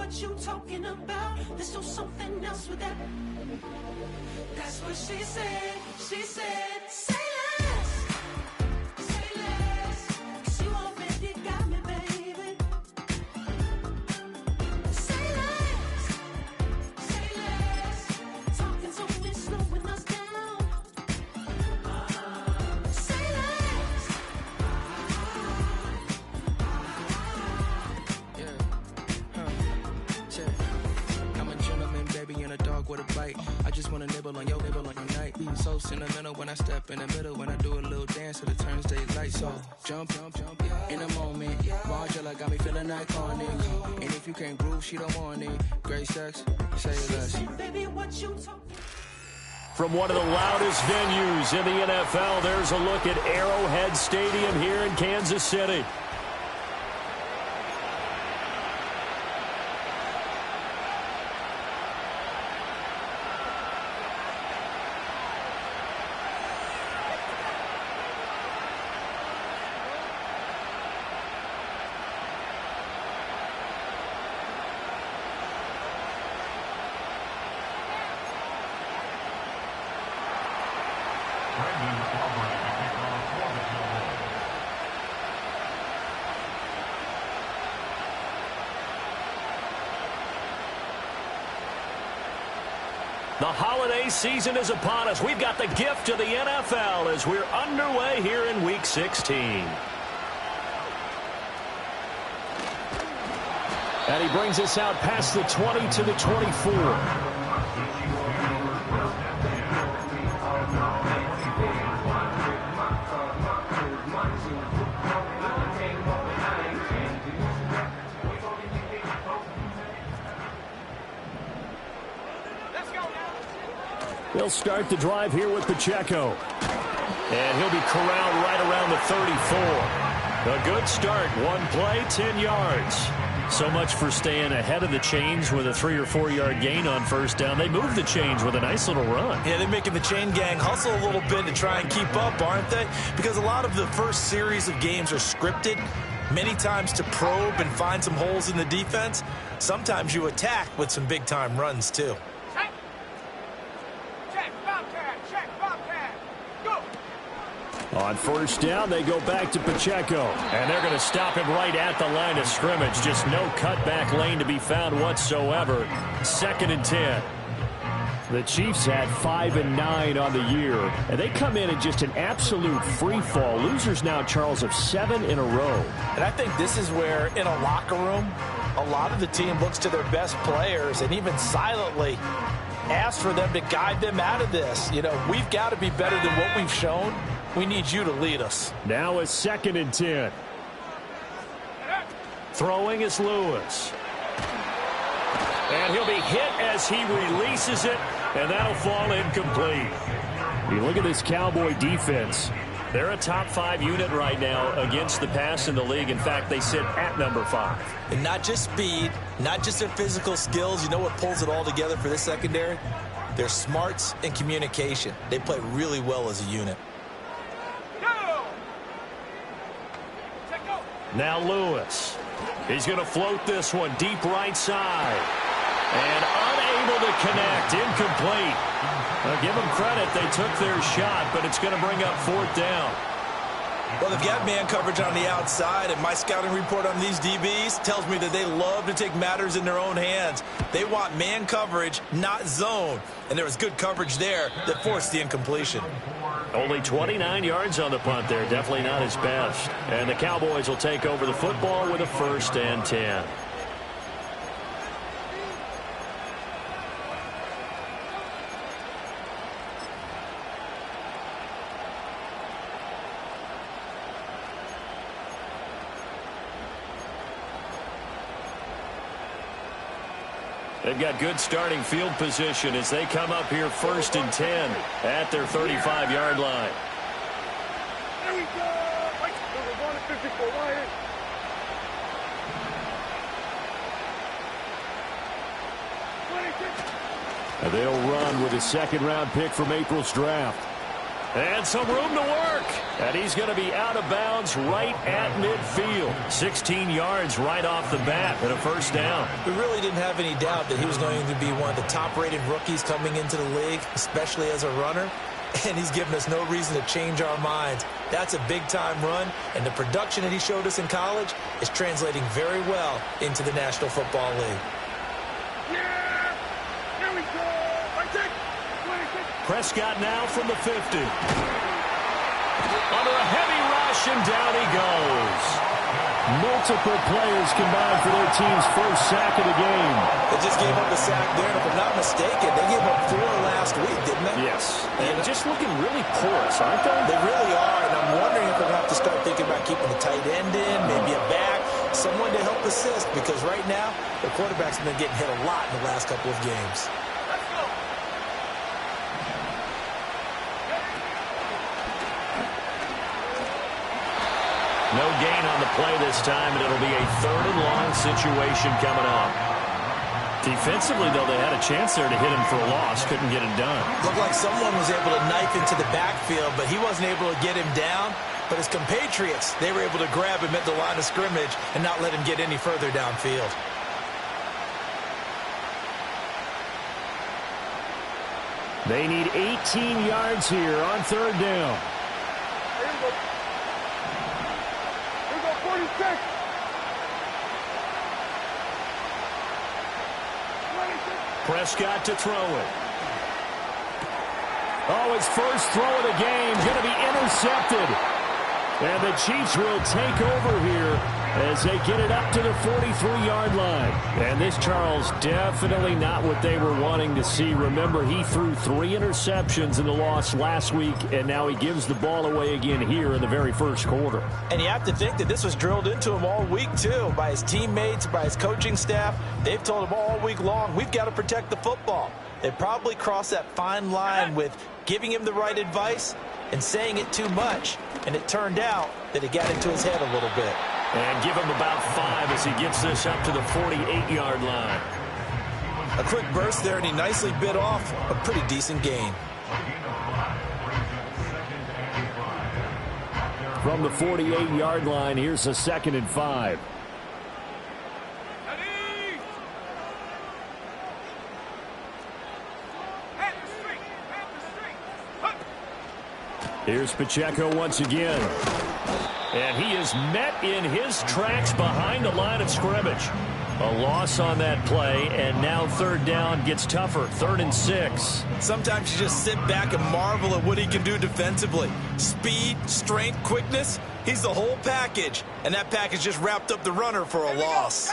what you talking about. Let's do something else with that. That's what she said. She said, say less. Say less. 'Cause you already got me, baby. Say less. Say less. Talking's only slowing us down. Say less. I'm a gentleman, baby, and a dog with a bite. I just wanna nibble on your night. So sentimental when I step in the middle. When I do a little dance till it turns daylight. So jump, in a moment. Margella got me feeling iconic. And if you can't groove, she don't want it. Great sex, say less. Baby, what you talking? From one of the loudest venues in the NFL, there's a look at Arrowhead Stadium here in Kansas City. The holiday season is upon us. We've got the gift of the NFL as we're underway here in Week 16. And he brings us out past the 20 to the 24. They'll start the drive here with Pacheco. And he'll be corralled right around the 34. A good start. One play, 10 yards. So much for staying ahead of the chains with a 3 or 4 yard gain on first down. They move the chains with a nice little run. Yeah, they're making the chain gang hustle a little bit to try and keep up, aren't they? Because a lot of the first series of games are scripted, many times to probe and find some holes in the defense. Sometimes you attack with some big-time runs, too. On first down, they go back to Pacheco. And they're going to stop him right at the line of scrimmage. Just no cutback lane to be found whatsoever. 2nd and 10. The Chiefs had 5 and 9 on the year. And they come in just an absolute free fall. Losers now, Charles, of 7 in a row. And I think this is where, in a locker room, a lot of the team looks to their best players and even silently asks for them to guide them out of this. You know, we've got to be better than what we've shown. We need you to lead us. Now it's 2nd and 10. Throwing is Lewis. And he'll be hit as he releases it, and that'll fall incomplete. You look at this Cowboy defense. They're a top 5 unit right now against the pass in the league. In fact, they sit at number 5. And not just speed, not just their physical skills. You know what pulls it all together for this secondary? Their smarts and communication. They play really well as a unit. Now Lewis. He's going to float this one deep right side. And unable to connect. Incomplete. Give them credit. They took their shot, but it's going to bring up 4th down. Well, they've got man coverage on the outside, and my scouting report on these DBs tells me that they love to take matters in their own hands. They want man coverage, not zone. And there was good coverage there that forced the incompletion. Only 29 yards on the punt there. Definitely not his best. And the Cowboys will take over the football with a 1st and 10. They've got good starting field position as they come up here 1st and 10 at their 35-yard line. There we go. And they'll run with a 2nd-round pick from April's draft. And some room to work. And he's going to be out of bounds right at midfield. 16 yards right off the bat and a first down. We really didn't have any doubt that he was going to be one of the top-rated rookies coming into the league, especially as a runner. And he's given us no reason to change our minds. That's a big-time run, and the production that he showed us in college is translating very well into the National Football League. Yeah! Here we go! Prescott now from the 50. Under a heavy rush, and down he goes. Multiple players combined for their team's first sack of the game. They just gave up a sack there, and if I'm not mistaken, they gave up 4 last week, didn't they? Yes. And just looking really porous, aren't they? They really are, and I'm wondering if they're going to have to start thinking about keeping the tight end in, maybe a back, someone to help assist, because right now, the quarterback's been getting hit a lot in the last couple of games. No gain on the play this time, and it'll be a 3rd and long situation coming up. Defensively, though, they had a chance there to hit him for a loss. Couldn't get it done. Looked like someone was able to knife into the backfield, but he wasn't able to get him down. But his compatriots, they were able to grab him at the line of scrimmage and not let him get any further downfield. They need 18 yards here on 3rd down. Here we go. Here we go, 46. 26. Prescott to throw it. Oh, his first throw of the game going to be intercepted. And the Chiefs will take over here as they get it up to the 43-yard line. And this, Charles, definitely not what they were wanting to see. Remember, he threw 3 interceptions in the loss last week, and now he gives the ball away again here in the very first quarter. And you have to think that this was drilled into him all week, too, by his teammates, by his coaching staff. They've told him all week long, we've got to protect the football. They probably crossed that fine line with giving him the right advice and saying it too much. And it turned out that it got into his head a little bit. And give him about 5 as he gets this up to the 48-yard line. A quick burst there, and he nicely bit off a pretty decent gain. From the 48-yard line, here's a 2nd and 5. Here's Pacheco once again. And he is met in his tracks behind the line of scrimmage. A loss on that play, and now 3rd down gets tougher. 3rd and 6. Sometimes you just sit back and marvel at what he can do defensively. Speed, strength, quickness, he's the whole package. And that package just wrapped up the runner for a loss.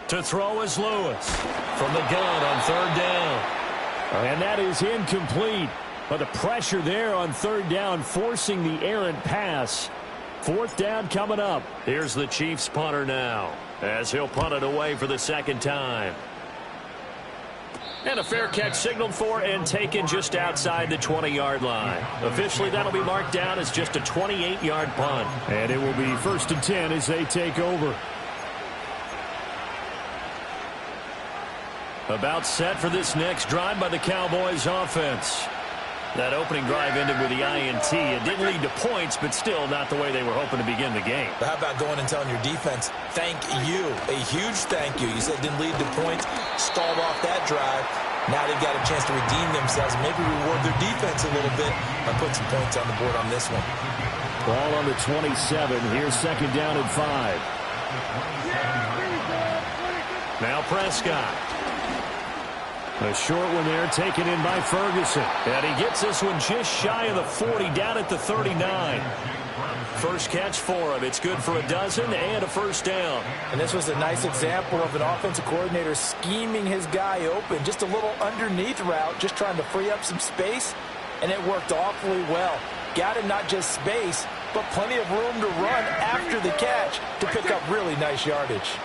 To throw is Lewis from the gun on 3rd down. And that is incomplete. But the pressure there on 3rd down, forcing the errant pass. 4th down coming up. Here's the Chiefs punter now, as he'll punt it away for the 2nd time. And a fair catch signaled for and taken just outside the 20-yard line. Officially, that'll be marked down as just a 28-yard punt. And it will be 1st and 10 as they take over. About set for this next drive by the Cowboys offense. That opening drive ended with the INT. It didn't lead to points, but still not the way they were hoping to begin the game. But how about going and telling your defense, thank you, a huge thank you. You said it didn't lead to points, stalled off that drive. Now they've got a chance to redeem themselves, maybe reward their defense a little bit by putting some points on the board on this one. Ball on the 27. Here's 2nd down and 5. Now Prescott. A short one there taken in by Ferguson. And he gets this one just shy of the 40, down at the 39. First catch for him. It's good for a dozen and a 1st down. And this was a nice example of an offensive coordinator scheming his guy open. Just a little underneath route, just trying to free up some space. And it worked awfully well. Got him not just space, but plenty of room to run after the catch to pick up really nice yardage.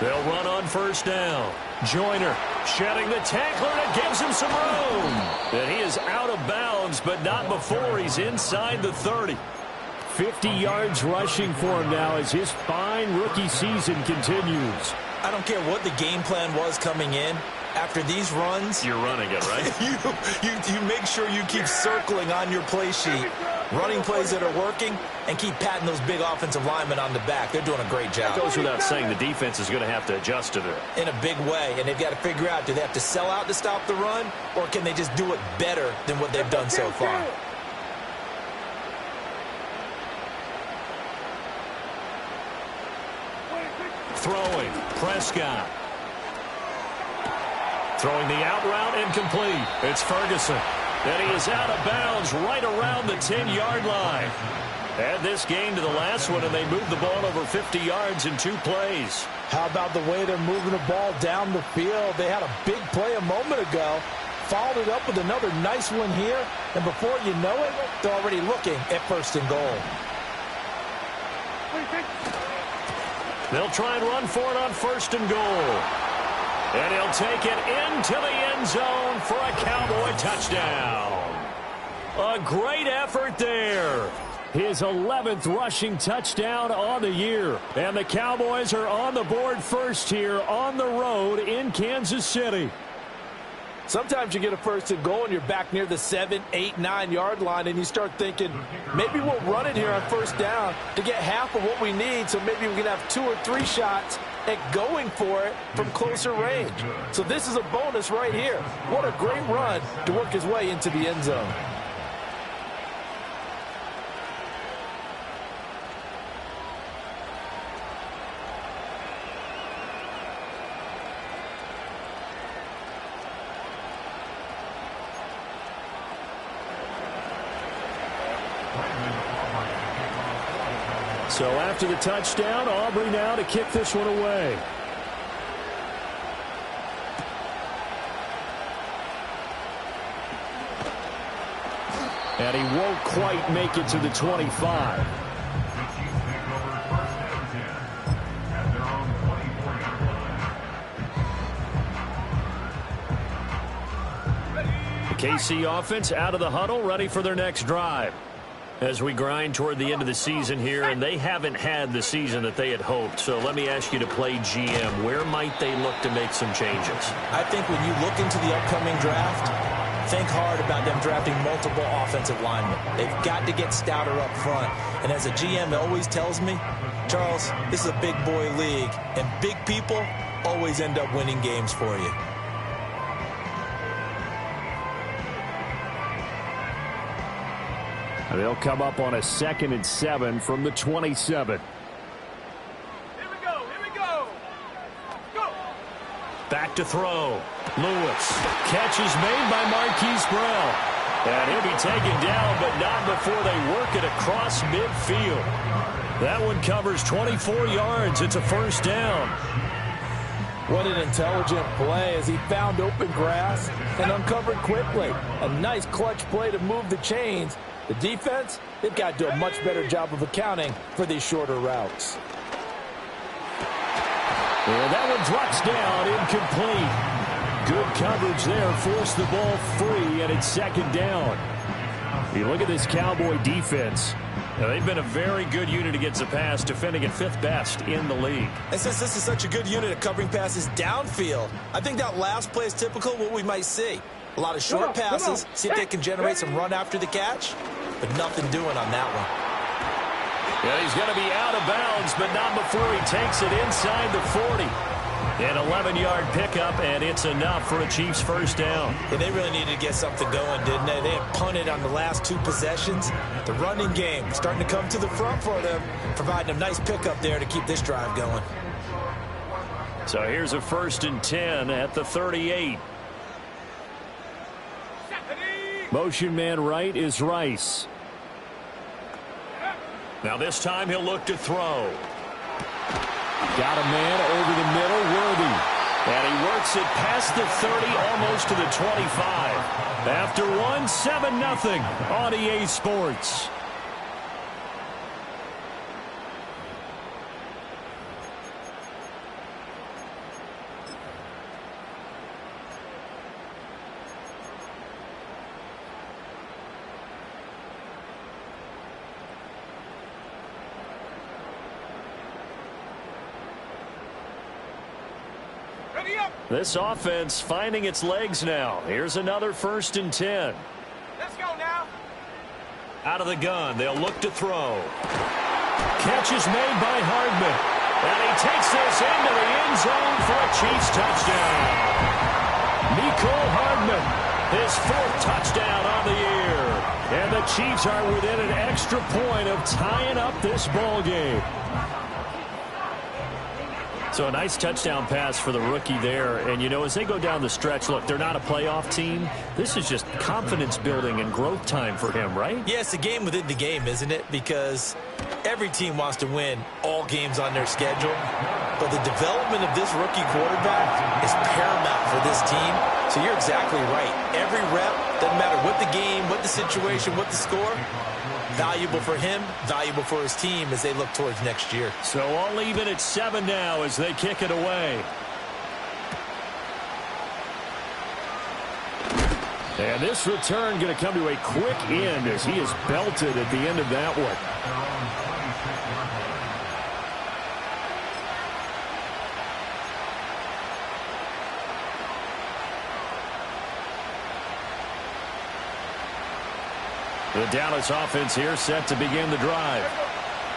They'll run on 1st down. Joyner shedding the tackler, and it gives him some room. And he is out of bounds, but not before he's inside the 30. 50 yards rushing for him now as his fine rookie season continues. I don't care what the game plan was coming in. After these runs, you're running it, right? you make sure you keep circling on your play sheet, running plays that are working, and keep patting those big offensive linemen on the back. They're doing a great job. It goes without saying the defense is going to have to adjust to that. In a big way, and they've got to figure out, do they have to sell out to stop the run, or can they just do it better than what they've done so far? Throwing, Prescott. Throwing the out route incomplete. It's Ferguson. And he is out of bounds right around the 10-yard line. Add this game to the last one, and they moved the ball over 50 yards in 2 plays. How about the way they're moving the ball down the field? They had a big play a moment ago, followed it up with another nice one here, and before you know it, they're already looking at 1st and goal. They'll try and run for it on 1st and goal. And he'll take it into the end zone for a Cowboy touchdown. A great effort there. His 11th rushing touchdown on the year. And the Cowboys are on the board first here on the road in Kansas City. Sometimes you get a 1st and goal and you're back near the 7, 8, 9-yard line, and you start thinking, maybe we'll run it here on 1st down to get half of what we need, so maybe we can have 2 or 3 shots at going for it from closer range. So this is a bonus right here. What a great run to work his way into the end zone. So after the touchdown, Aubrey now to kick this one away. And he won't quite make it to the 25. The KC offense out of the huddle, ready for their next drive. As we grind toward the end of the season here, and they haven't had the season that they had hoped. So let me ask you to play GM. Where might they look to make some changes? I think when you look into the upcoming draft, think hard about them drafting multiple offensive linemen. They've got to get stouter up front. And as a GM always tells me, Charles, this is a big boy league, and big people always end up winning games for you. They'll come up on a 2nd and 7 from the 27. Here we go. Go. Back to throw. Lewis. Catch is made by Marquise Brown. And he'll be taken down, but not before they work it across midfield. That one covers 24 yards. It's a 1st down. What an intelligent play as he found open grass and uncovered quickly. A nice clutch play to move the chains. The defense, they've got to do a much better job of accounting for these shorter routes. And that one drops down, incomplete. Good coverage there, forced the ball free, and it's 2nd down. You look at this Cowboy defense. Now, they've been a very good unit against the pass, defending at 5th best in the league. And since this is such a good unit at covering passes downfield, I think that last play is typical of what we might see. A lot of short passes, see if they can generate some run after the catch, but nothing doing on that one. Yeah, he's going to be out of bounds, but not before he takes it inside the 40. An 11-yard pickup, and it's enough for a Chiefs 1st down. Yeah, they really needed to get something going, didn't they? They had punted on the last 2 possessions. The running game starting to come to the front for them, providing a nice pickup there to keep this drive going. So here's a 1st and 10 at the 38. Motion man right is Rice. Now this time he'll look to throw. Got a man over the middle, Worthy. And he works it past the 30, almost to the 25. After one, 7-0 on EA Sports. This offense finding its legs now. Here's another 1st and 10. Let's go now. Out of the gun, they'll look to throw. Catch is made by Hardman. And he takes this into the end zone for a Chiefs touchdown. Mecole Hardman, his 4th touchdown on the year. And the Chiefs are within an extra point of tying up this ball game. So a nice touchdown pass for the rookie there. And, you know, as they go down the stretch, look, they're not a playoff team. This is just confidence building and growth time for him, right? Yeah, it's a game within the game, isn't it? Because every team wants to win all games on their schedule. But the development of this rookie quarterback is paramount for this team. So you're exactly right. Every rep, doesn't matter what the game, what the situation, what the score, valuable for him, valuable for his team as they look towards next year. So all even at 7 now as they kick it away. And this return going to come to a quick end as he is belted at the end of that one. The Dallas offense here set to begin the drive.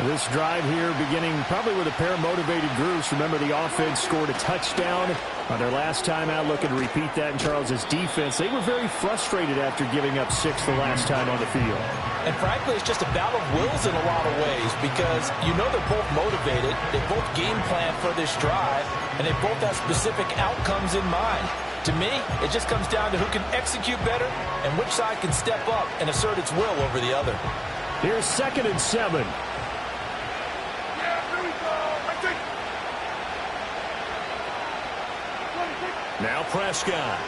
This drive here beginning probably with a pair of motivated groups. Remember, the offense scored a touchdown on their last time out. Looking to repeat that in Charles's defense. They were very frustrated after giving up 6 the last time on the field. And frankly, it's just a battle of wills in a lot of ways because you know they're both motivated. They both game plan for this drive, and they both have specific outcomes in mind. To me, it just comes down to who can execute better and which side can step up and assert its will over the other. Here's 2nd and 7. Now Prescott.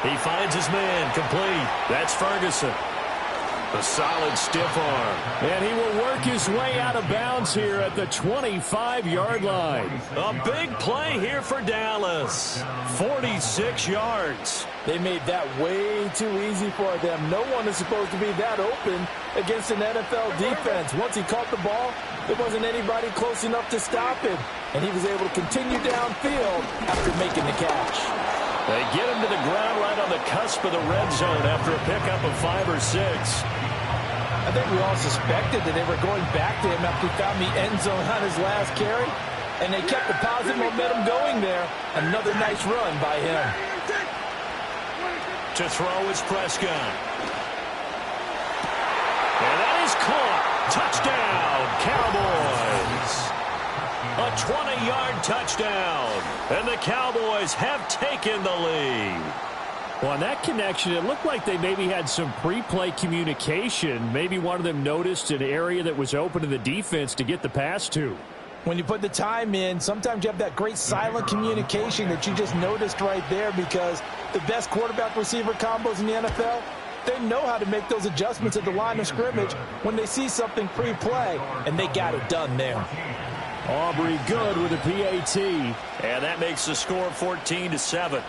He finds his man complete. That's Ferguson. A solid stiff arm. And he will work his way out of bounds here at the 25-yard line. A big play here for Dallas. 46 yards. They made that way too easy for them. No one is supposed to be that open against an NFL defense. Once he caught the ball, there wasn't anybody close enough to stop him. And he was able to continue downfield after making the catch. They get him to the ground right on the cusp of the red zone after a pickup of 5 or 6. I think we all suspected that they were going back to him after he found the end zone on his last carry. And they kept the positive momentum going there. Another nice run by him. To throw is Prescott. And that is caught. Touchdown, Cowboys. A 20-yard touchdown. And the Cowboys have taken the lead. Well, on that connection, it looked like they maybe had some pre-play communication. Maybe one of them noticed an area that was open to the defense to get the pass to. When you put the time in, sometimes you have that great silent communication that you just noticed right there because the best quarterback-receiver combos in the NFL, they know how to make those adjustments at the line of scrimmage when they see something pre-play, and they got it done there. Aubrey good with a PAT. And that makes the score 14-7.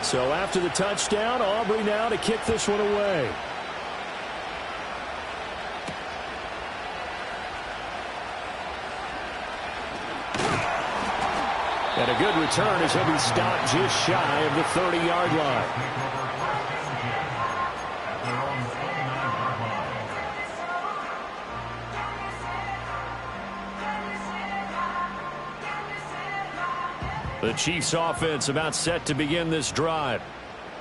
So after the touchdown, Aubrey now to kick this one away. And a good return as he'll be stopped just shy of the 30-yard line. The Chiefs offense about set to begin this drive.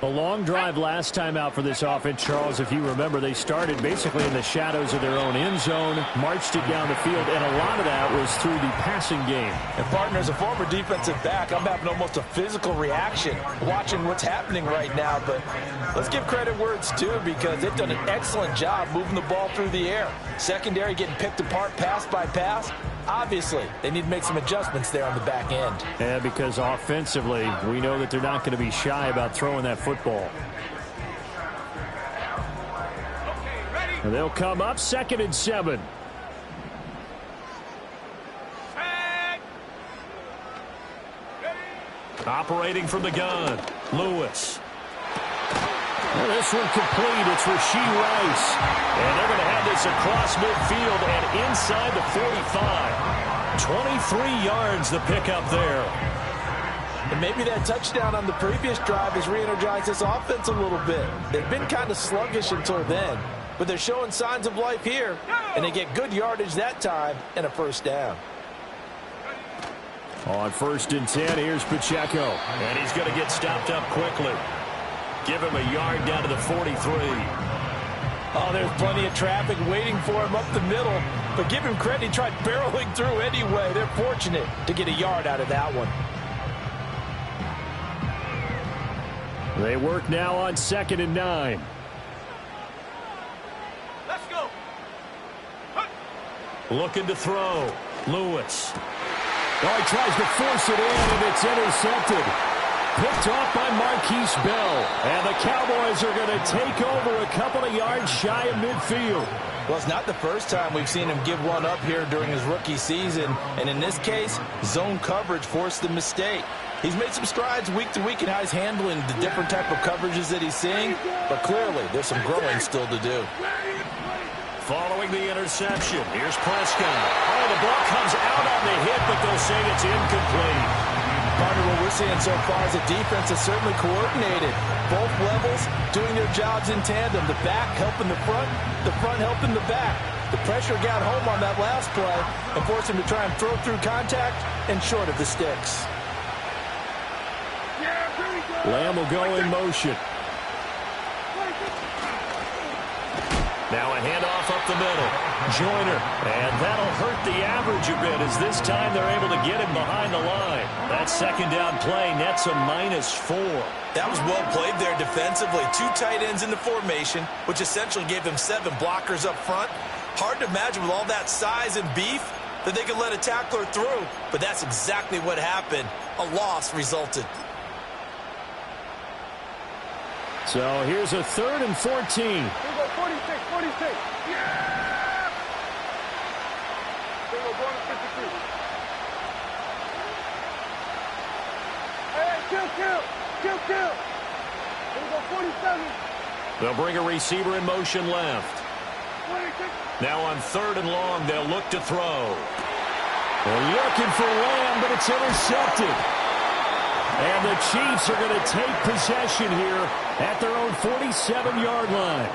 A long drive last time out for this offense, Charles. If you remember, they started basically in the shadows of their own end zone, marched it down the field, and a lot of that was through the passing game. And, partner, as a former defensive back, I'm having almost a physical reaction watching what's happening right now. But let's give credit where it's due because they've done an excellent job moving the ball through the air. Secondary getting picked apart pass by pass. Obviously, they need to make some adjustments there on the back end. Yeah, because offensively, we know that they're not going to be shy about throwing that football. And they'll come up 2nd and 7. Operating from the gun, Lewis. Well, this one complete. It's Rashee Rice. And they're going to have this across midfield and inside the 45. 23 yards the pickup there. And maybe that touchdown on the previous drive has re-energized this offense a little bit. They've been kind of sluggish until then, but they're showing signs of life here, and they get good yardage that time and a first down. On 1st and 10, here's Pacheco. And he's going to get stopped up quickly. Give him a yard down to the 43. Oh, there's plenty of traffic waiting for him up the middle, but give him credit, he tried barreling through anyway. They're fortunate to get a yard out of that one. They work now on 2nd and 9. Let's go. Looking to throw. Lewis. Oh, he tries to force it in, and it's intercepted. Picked off by Marquise Bell. And the Cowboys are going to take over a couple of yards shy of midfield. Well, it's not the first time we've seen him give one up here during his rookie season. And in this case, zone coverage forced the mistake. He's made some strides week to week in how he's handling the different type of coverages that he's seeing. But clearly, there's some growing still to do. Following the interception, here's Prescott. Oh, the ball comes out on the hit, but they'll say it's incomplete. Partner, what we're seeing so far is a defense that's certainly coordinated. Both levels doing their jobs in tandem. The back helping the front helping the back. The pressure got home on that last play and forced him to try and throw through contact and short of the sticks. Lamb will go in motion. Now a handoff up the middle. Joyner. And that'll hurt the average a bit as this time they're able to get him behind the line. That 2nd down play nets a -4. That was well played there defensively. 2 tight ends in the formation, which essentially gave them 7 blockers up front. Hard to imagine with all that size and beef that they could let a tackler through, but that's exactly what happened. A loss resulted. So here's a 3rd and 14. Here we go, 46, 46. Yeah! Here we go, going to 52. Hey, kill. Here we go, 47. They'll bring a receiver in motion left. 26. Now on 3rd and long, they'll look to throw. They're looking for Lamb, but it's intercepted. And the Chiefs are going to take possession here at their own 47-yard line.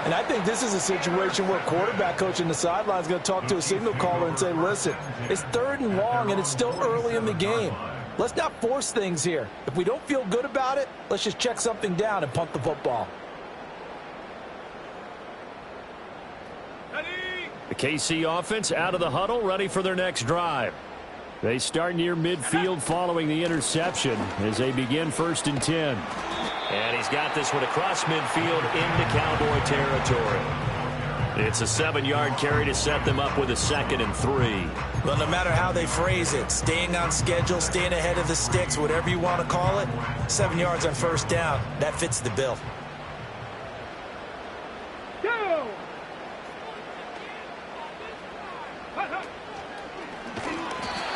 And I think this is a situation where quarterback coach in the sideline is going to talk to a signal caller and say, listen, it's 3rd and long and it's still early in the game. Let's not force things here. If we don't feel good about it, let's just check something down and punt the football. The KC offense out of the huddle, ready for their next drive. They start near midfield following the interception as they begin 1st and 10. And he's got this one across midfield into Cowboy territory. It's a 7-yard carry to set them up with a 2nd and 3. Well, no matter how they phrase it, staying on schedule, staying ahead of the sticks, whatever you want to call it, 7 yards on 1st down, that fits the bill. Go!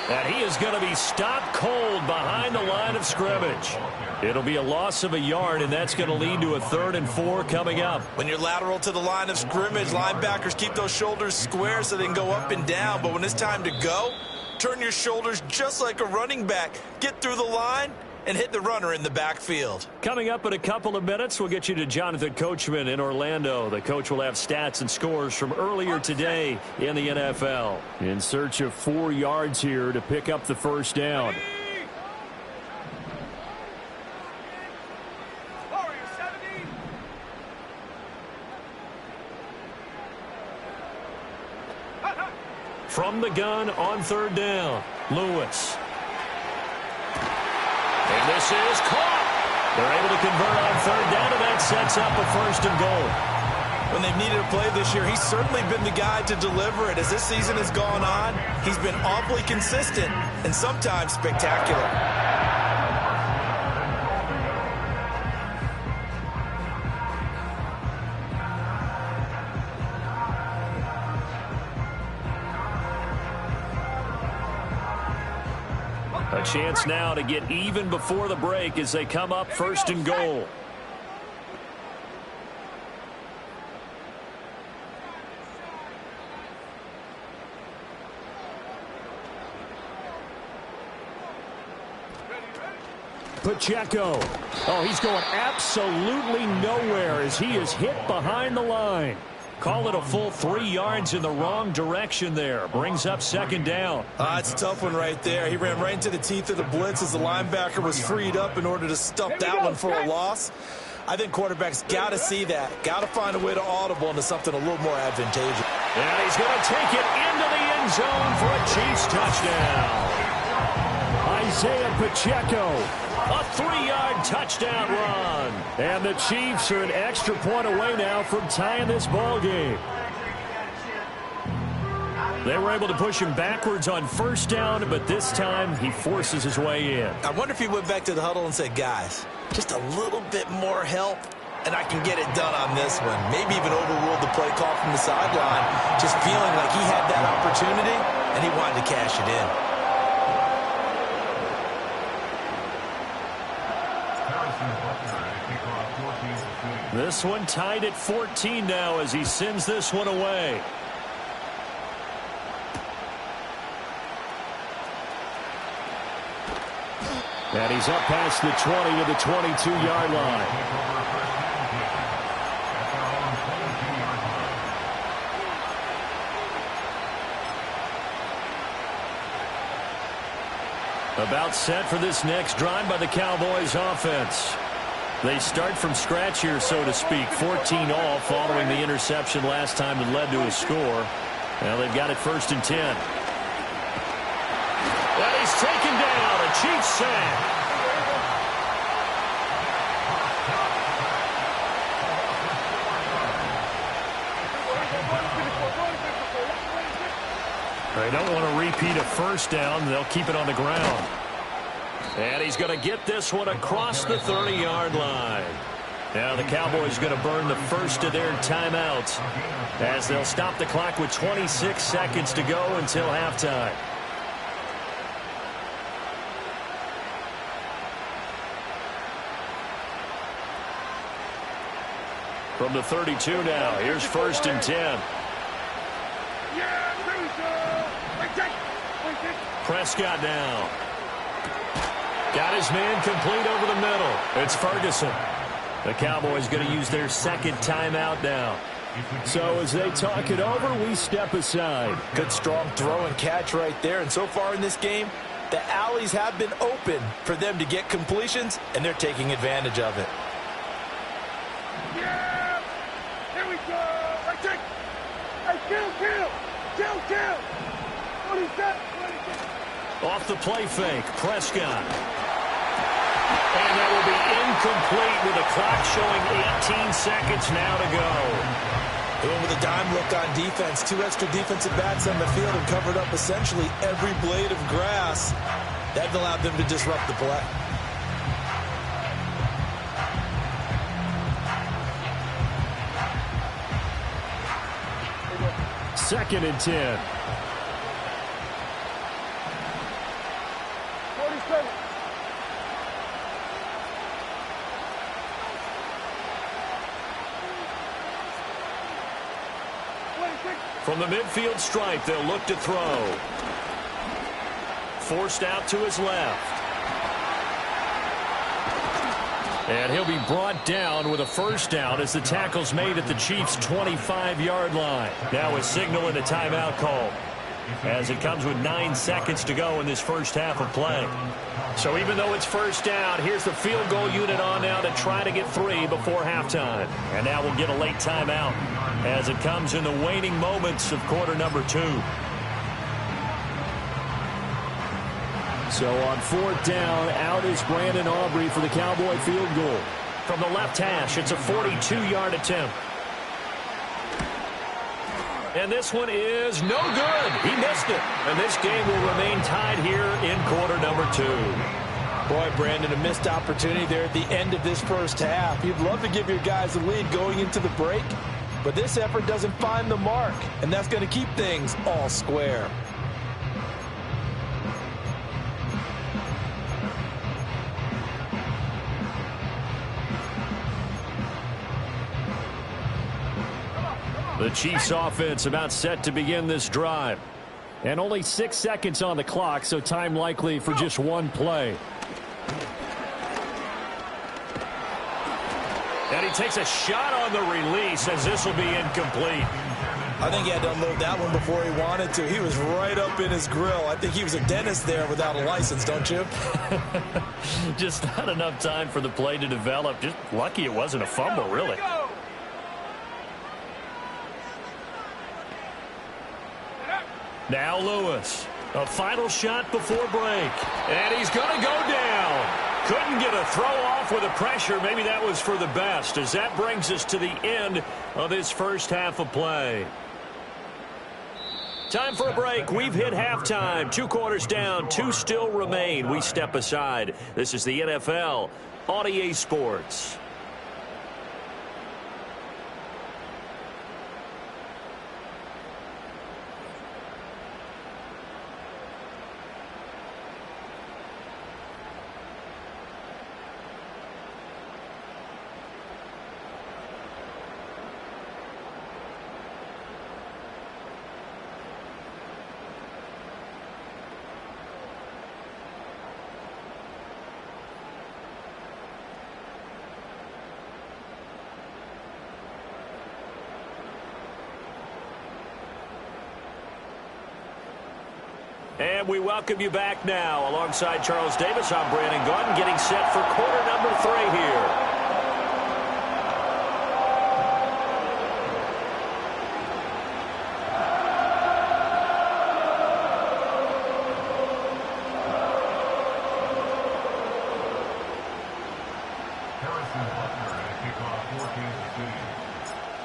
And he is going to be stopped cold behind the line of scrimmage. It'll be a loss of a yard, and that's going to lead to a 3rd and 4 coming up. When you're lateral to the line of scrimmage, linebackers keep those shoulders square so they can go up and down. But when it's time to go, turn your shoulders just like a running back. Get through the line and hit the runner in the backfield. Coming up in a couple of minutes, we'll get you to Jonathan Coachman in Orlando. The coach will have stats and scores from earlier today in the NFL. In search of 4 yards here to pick up the 1st down. From the gun on 3rd down, Lewis. And this is caught. They're able to convert on 3rd down, and that sets up a 1st and goal. When they've needed a play this year, he's certainly been the guy to deliver it. As this season has gone on, he's been awfully consistent and sometimes spectacular. A chance now to get even before the break as they come up 1st and goal. Pacheco. Oh, he's going absolutely nowhere as he is hit behind the line. Call it a full 3 yards in the wrong direction there. Brings up second down. It's a tough one right there. He ran right into the teeth of the blitz as the linebacker was freed up in order to stuff that one for a loss. I think quarterbacks got to see that. Got to find a way to audible into something a little more advantageous. And he's going to take it into the end zone for a Chiefs touchdown. Isaiah Pacheco. A 3-yard touchdown run. And the Chiefs are an extra point away now from tying this ball game. They were able to push him backwards on first down, but this time he forces his way in. I wonder if he went back to the huddle and said, guys, just a little bit more help, and I can get it done on this one. Maybe even overruled the play call from the sideline, just feeling like he had that opportunity, and he wanted to cash it in. This one tied at 14 now as he sends this one away. And he's up past the 20 to the 22-yard line. About set for this next drive by the Cowboys offense. They start from scratch here, so to speak. 14 all following the interception last time that led to a score. Now they've got it 1st and 10. And he's taken down. A Chiefs sack. They don't want to repeat a first down. They'll keep it on the ground. And he's going to get this one across the 30-yard line. Now the Cowboys going to burn the first of their timeouts as they'll stop the clock with 26 seconds to go until halftime. From the 32 now, here's 1st and 10. Prescott now. Got his man complete over the middle. It's Ferguson. The Cowboys going to use their second timeout now. So as they talk it over, we step aside. Good strong throw and catch right there. And so far in this game, the alleys have been open for them to get completions, and they're taking advantage of it. Yeah! Here we go! Right there! Hey, kill! What is that? Off the play fake, Prescott. And that will be incomplete with the clock showing 18 seconds now to go. They went with a dime look on defense. 2 extra defensive backs on the field and covered up essentially every blade of grass. That allowed them to disrupt the play. Second and 10. 47. From the midfield stripe, they'll look to throw. Forced out to his left. And he'll be brought down with a first down as the tackle's made at the Chiefs' 25-yard line. Now a signal and a timeout call as it comes with 9 seconds to go in this first half of play. So even though it's first down, here's the field goal unit on now to try to get 3 before halftime. And now we'll get a late timeout as it comes in the waning moments of quarter number 2. So on 4th down, out is Brandon Aubrey for the Cowboy field goal. From the left hash, it's a 42-yard attempt. And this one is no good. He missed it. And this game will remain tied here in quarter number 2. Boy, Brandon, a missed opportunity there at the end of this first half. You'd love to give your guys the lead going into the break, but this effort doesn't find the mark, and that's going to keep things all square. The Chiefs offense about set to begin this drive. And only 6 seconds on the clock, so time likely for just one play. And he takes a shot on the release as this will be incomplete. I think he had to unload that one before he wanted to. He was right up in his grill. I think he was a dentist there without a license, don't you? Just not enough time for the play to develop. Just lucky it wasn't a fumble, really. Now Lewis. A final shot before break. And he's going to go down. Couldn't get a throw off with the pressure. Maybe that was for the best, as that brings us to the end of this first half of play. Time for a break. We've hit halftime. 2 quarters down. 2 still remain. We step aside. This is the NFL on EA Sports. And we welcome you back now. Alongside Charles Davis, I'm Brandon Gaudin, getting set for quarter number 3 here.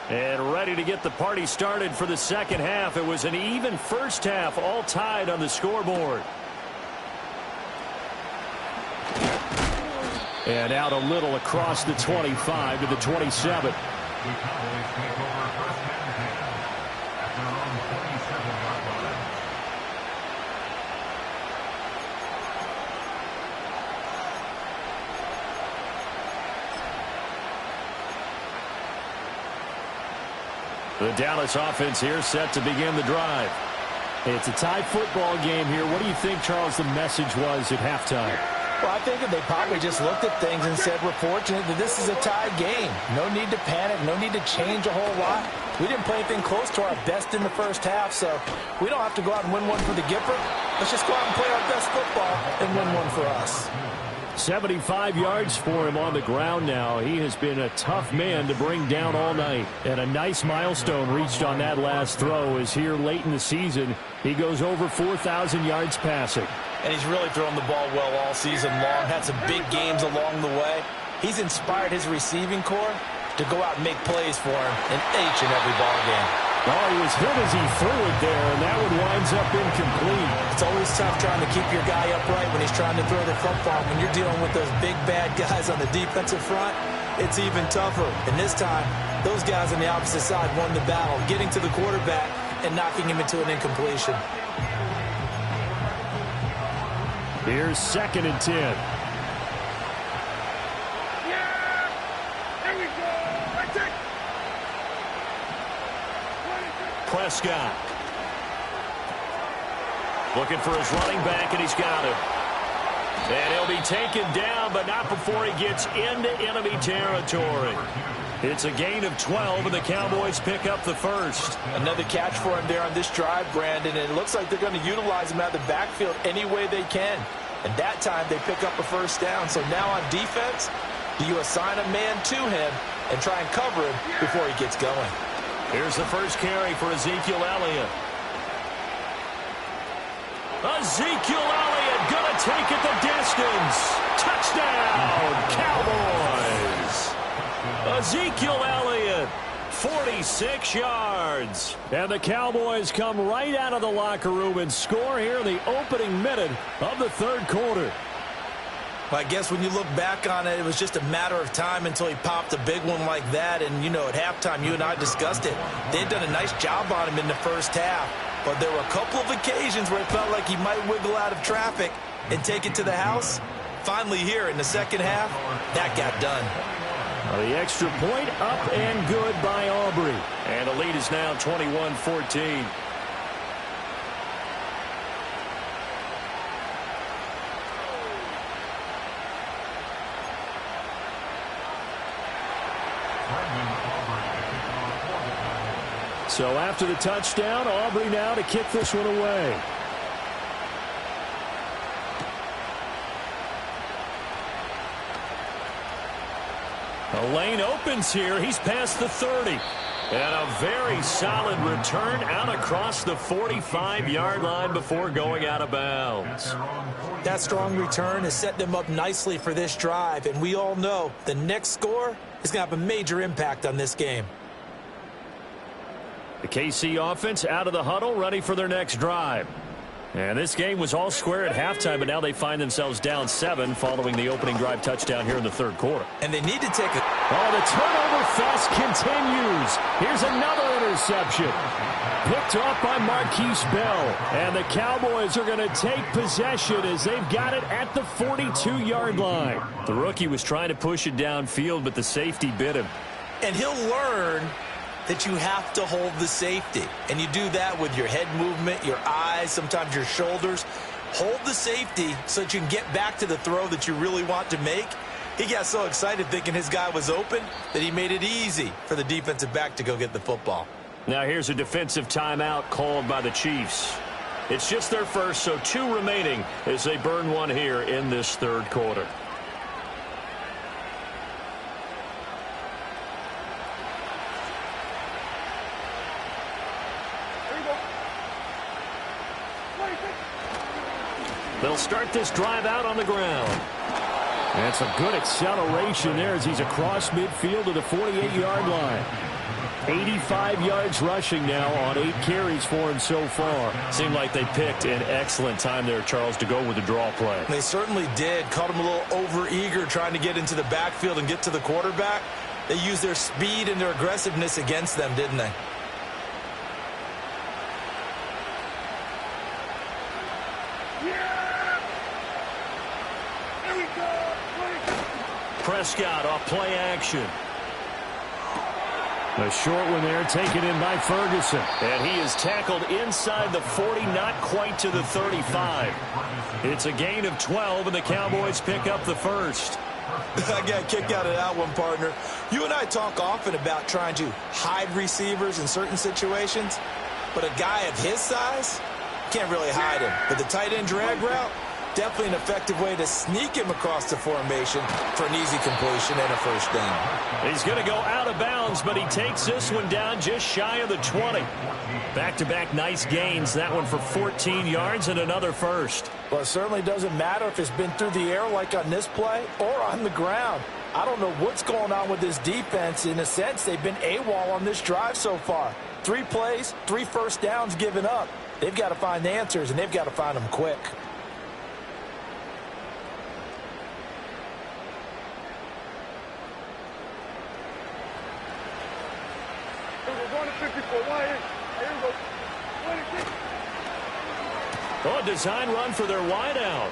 And ready to get the party started for the second half. It was an even first half, all tied on the scoreboard. And out a little across the 25 to the 27. The Dallas offense here set to begin the drive. It's a tie football game here. What do you think, Charles, the message was at halftime? Well, I think they probably just looked at things and said, we're fortunate that this is a tie game. No need to panic. No need to change a whole lot. We didn't play anything close to our best in the first half, so we don't have to go out and win one for the Gipper. Let's just go out and play our best football and win one for us. 75 yards for him on the ground now. He has been a tough man to bring down all night. And a nice milestone reached on that last throw as here late in the season, he goes over 4,000 yards passing. And he's really thrown the ball well all season long. Had some big games along the way. He's inspired his receiving corps to go out and make plays for him in each and every ball game. Oh, he was hit as he threw it there, and that one winds up incomplete. It's always tough trying to keep your guy upright when he's trying to throw the football. When you're dealing with those big, bad guys on the defensive front, it's even tougher. And this time, those guys on the opposite side won the battle, getting to the quarterback and knocking him into an incompletion. Here's 2nd and 10. Prescott. Looking for his running back, and he's got him. And he'll be taken down, but not before he gets into enemy territory. It's a gain of 12, and the Cowboys pick up the first. Another catch for him there on this drive, Brandon, and it looks like they're going to utilize him out of the backfield any way they can. And that time, they pick up a first down. So now on defense, do you assign a man to him and try and cover him before he gets going? Here's the first carry for Ezekiel Elliott. Ezekiel Elliott gonna take it the distance. Touchdown, Cowboys. Ezekiel Elliott, 46 yards. And the Cowboys come right out of the locker room and score here in the opening minute of the third quarter. I guess when you look back on it, it was just a matter of time until he popped a big one like that. And, you know, at halftime, you and I discussed it. They'd done a nice job on him in the first half. But there were a couple of occasions where it felt like he might wiggle out of traffic and take it to the house. Finally here in the second half, that got done. Well, the extra point up and good by Aubrey. And the lead is now 21-14. So after the touchdown, Aubrey now to kick this one away. The lane opens here. He's past the 30. And a very solid return out across the 45-yard line before going out of bounds. That strong return has set them up nicely for this drive. And we all know the next score is going to have a major impact on this game. The KC offense out of the huddle, ready for their next drive. And this game was all square at halftime, but now they find themselves down 7 following the opening drive touchdown here in the third quarter. And they need to take a... Oh, the turnover fest continues. Here's another interception. Picked off by Marquise Bell. And the Cowboys are going to take possession as they've got it at the 42-yard line. The rookie was trying to push it downfield, but the safety bit him. And he'll learn that you have to hold the safety. And you do that with your head movement, your eyes, sometimes your shoulders. Hold the safety so that you can get back to the throw that you really want to make. He got so excited thinking his guy was open that he made it easy for the defensive back to go get the football. Now here's a defensive timeout called by the Chiefs. It's just their first, so 2 remaining as they burn one here in this third quarter. They'll start this drive out on the ground. And some good acceleration there as he's across midfield to the 48-yard line. 85 yards rushing now on 8 carries for him so far. Seemed like they picked an excellent time there, Charles, to go with the draw play. They certainly did. Caught him a little over-eager trying to get into the backfield and get to the quarterback. They used their speed and their aggressiveness against them, didn't they? Prescott off play action. A short one there taken in by Ferguson. And he is tackled inside the 40, not quite to the 35. It's a gain of 12, and the Cowboys pick up the first. I got a kick out of that one, partner. You and I talk often about trying to hide receivers in certain situations, but a guy of his size can't really hide him. But the tight end drag route, definitely an effective way to sneak him across the formation for an easy completion and a first down. He's going to go out of bounds, but he takes this one down just shy of the 20. Back-to-back nice gains. That one for 14 yards and another first. Well, it certainly doesn't matter if it's been through the air like on this play or on the ground. I don't know what's going on with this defense. In a sense, they've been AWOL on this drive so far. 3 plays, 3 first downs given up. They've got to find answers, and they've got to find them quick. Oh, a design run for their wideout.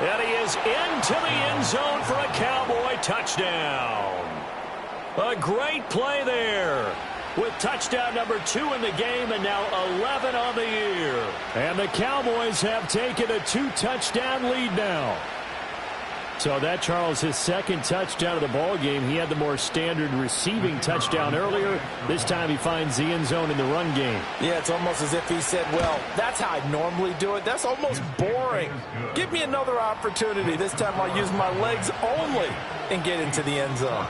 And he is into the end zone for a Cowboy touchdown. A great play there with touchdown number 2 in the game and now 11 on the year. And the Cowboys have taken a 2-touchdown lead now. So that, Charles, his second touchdown of the ball game. He had the more standard receiving touchdown earlier. This time he finds the end zone in the run game. Yeah, it's almost as if he said, well, that's how I normally do it. That's almost boring. Give me another opportunity. This time I'll use my legs only and get into the end zone.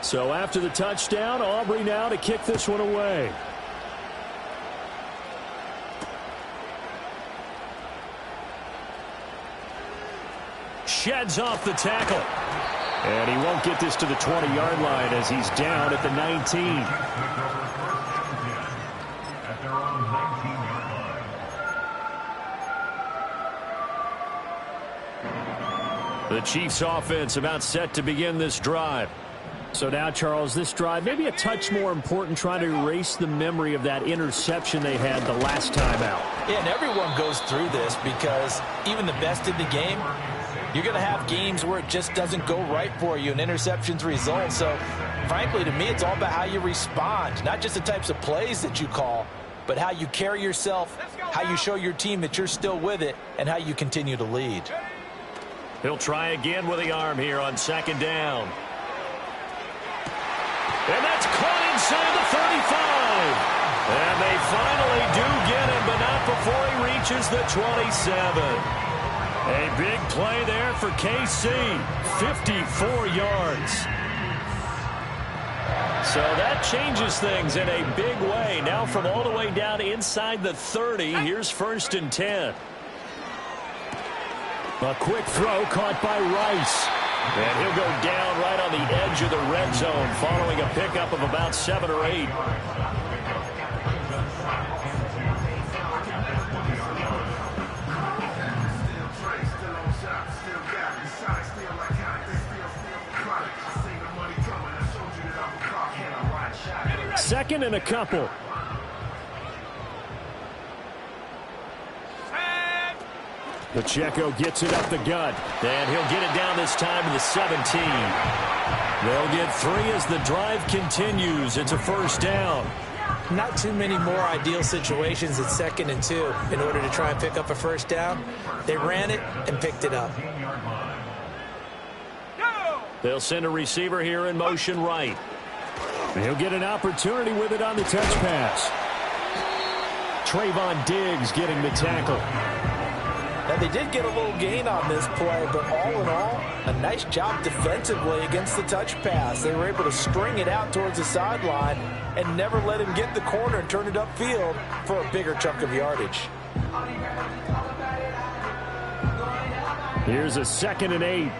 So after the touchdown, Aubrey now to kick this one away. Sheds off the tackle. And he won't get this to the 20-yard line as he's down at the 19. The Chiefs offense about set to begin this drive. So now, Charles, this drive maybe a touch more important, trying to erase the memory of that interception they had the last time out. Yeah, and everyone goes through this because even the best in the game You're going to have games where it just doesn't go right for you and interceptions result. So, frankly, to me, it's all about how you respond, not just the types of plays that you call, but how you carry yourself, how you show your team that you're still with it, and how you continue to lead. He'll try again with the arm here on second down. And that's caught inside the 35. And they finally do get him, but not before he reaches the 27. A big play there for KC, 54 yards. So that changes things in a big way. Now from all the way down inside the 30, here's 1st and 10. A quick throw caught by Rice. And he'll go down right on the edge of the red zone following a pickup of about 7 or 8. Second and a couple. Pacheco gets it up the gut. And he'll get it down this time to the 17. They'll get 3 as the drive continues. It's a 1st down. Not too many more ideal situations at 2nd and 2 in order to try and pick up a 1st down. They ran it and picked it up. They'll send a receiver here in motion right. He'll get an opportunity with it on the touch pass. Trayvon Diggs getting the tackle. Now, they did get a little gain on this play, but all in all, a nice job defensively against the touch pass. They were able to string it out towards the sideline and never let him get the corner and turn it upfield for a bigger chunk of yardage. Here's a 2nd and 8.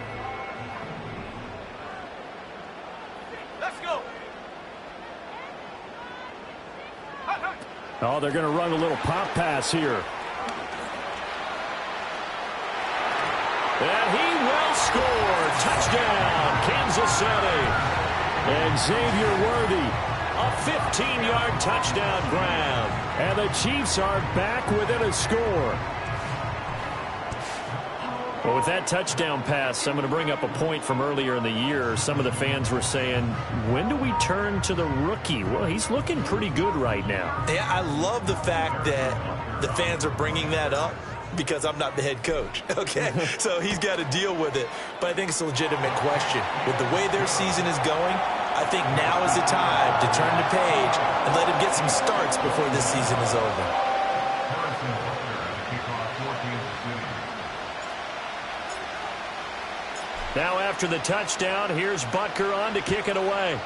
Oh, they're going to run a little pop pass here. And he will score. Touchdown, Kansas City. And Xavier Worthy. A 15-yard touchdown grab. And the Chiefs are back within a score. Well, with that touchdown pass, I'm going to bring up a point from earlier in the year. Some of the fans were saying, when do we turn to the rookie? Well, he's looking pretty good right now. Yeah, I love the fact that the fans are bringing that up because I'm not the head coach, okay? So he's got to deal with it. But I think it's a legitimate question. With the way their season is going, I think now is the time to turn the page and let him get some starts before this season is over. Now after the touchdown, here's Butker on to kick it away.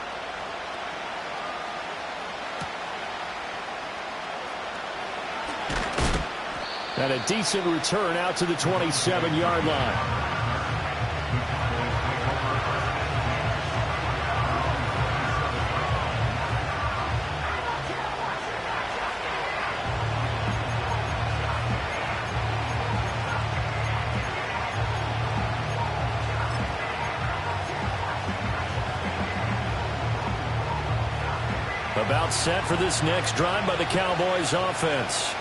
And a decent return out to the 27-yard line. About set for this next drive by the Cowboys offense.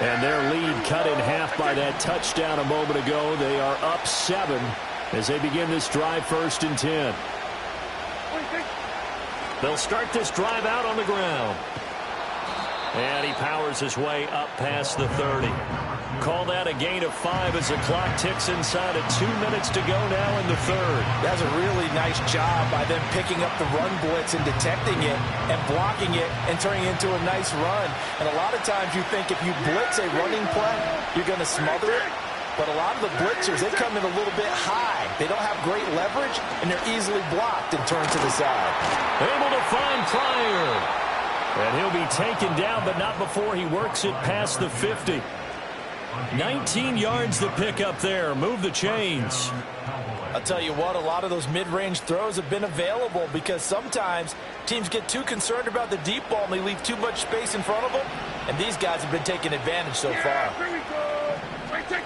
And their lead cut in half by that touchdown a moment ago. They are up 7 as they begin this drive 1st and 10. They'll start this drive out on the ground. And he powers his way up past the 30. Call that a gain of 5 as the clock ticks inside of 2 minutes to go now in the 3rd. That's a really nice job by them picking up the run blitz and detecting it and blocking it and turning it into a nice run. And a lot of times you think if you blitz a running play, you're going to smother it. But a lot of the blitzers, they come in a little bit high. They don't have great leverage, and they're easily blocked and turned to the side. Able to find Pryor. And he'll be taken down, but not before he works it past the 50. 19 yards to pick up there. Move the chains. I'll tell you what, a lot of those mid-range throws have been available because sometimes teams get too concerned about the deep ball and they leave too much space in front of them. And these guys have been taking advantage so far. Here we go. Right, take.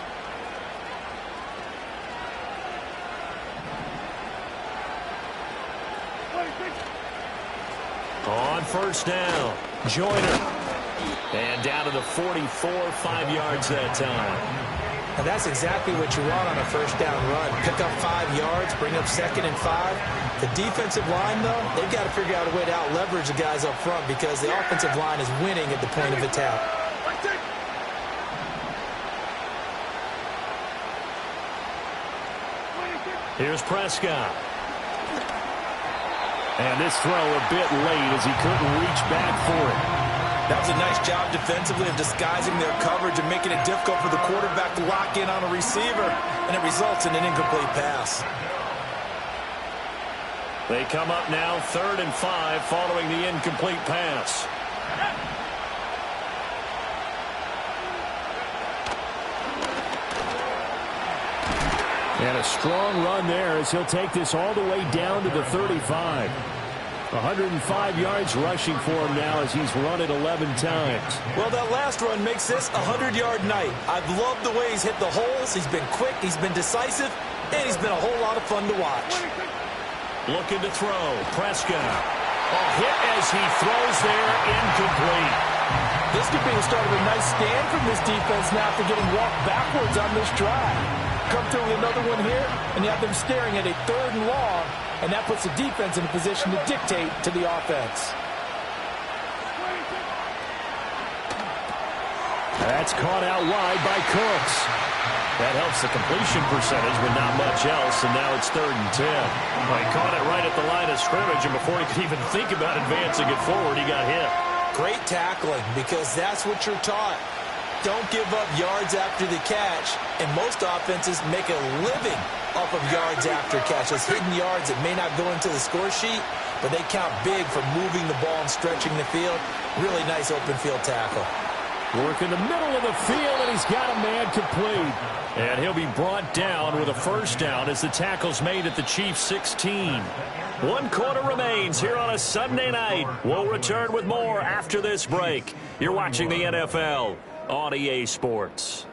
On 1st down, Joyner. And down to the 44, 5 yards that time. And that's exactly what you want on a first down run. Pick up 5 yards, bring up 2nd and 5. The defensive line, though, they've got to figure out a way to out-leverage the guys up front because the offensive line is winning at the point of attack. Here's Prescott. And this throw a bit late as he couldn't reach back for it. That was a nice job defensively of disguising their coverage and making it difficult for the quarterback to lock in on a receiver, and it results in an incomplete pass. They come up now 3rd and 5 following the incomplete pass. And a strong run there as he'll take this all the way down to the 35. 105 yards rushing for him now as he's run it 11 times. Well, that last run makes this a 100-yard night. I've loved the way he's hit the holes. He's been quick, he's been decisive, and he's been a whole lot of fun to watch. Looking to throw. Prescott. A hit as he throws there, incomplete. This could be the start of a nice stand from this defense now after getting walked backwards on this drive. Come through with another one here, and you have them staring at a 3rd and long, and that puts the defense in a position to dictate to the offense. That's caught out wide by Cooks. That helps the completion percentage, but not much else, and now it's 3rd and 10. Well, he caught it right at the line of scrimmage, and before he could even think about advancing it forward, he got hit. Great tackling, because that's what you're taught. Don't give up yards after the catch, and most offenses make a living off of yards after catch. Those hidden yards that may not go into the score sheet, but they count big for moving the ball and stretching the field. Really nice open field tackle. Work in the middle of the field, and he's got a man complete. And he'll be brought down with a first down as the tackle's made at the Chiefs' 16. 1 quarter remains here on a Sunday night. We'll return with more after this break. You're watching the NFL on EA Sports.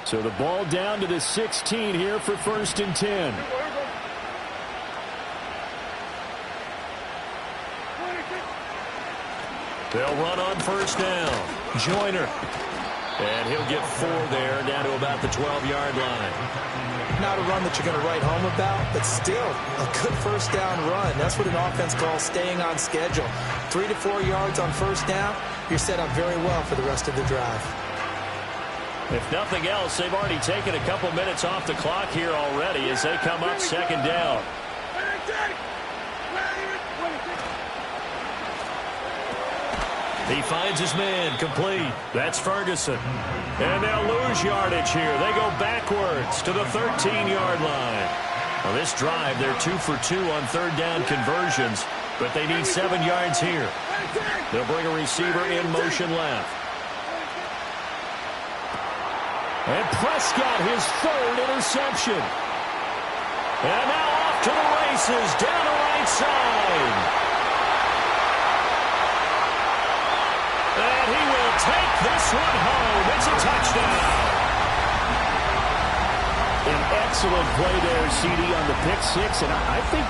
So the ball down to the 16 here for 1st and 10. They'll run on first down. Joyner. And he'll get 4 there, down to about the 12-yard line. Not a run that you're going to write home about, but still a good first down run. That's what an offense calls staying on schedule. 3 to 4 yards on first down, you're set up very well for the rest of the drive. If nothing else, they've already taken a couple minutes off the clock here already as they come up 2nd down. He finds his man, complete. That's Ferguson. And they'll lose yardage here. They go backwards to the 13-yard line. Now this drive, they're 2 for 2 on 3rd down conversions, but they need 7 yards here. They'll bring a receiver in motion left. And Prescott, his 3rd interception. And now off to the races, down the right side. And he will take this one home. It's a touchdown. An excellent play there, CD, on the pick 6. And I think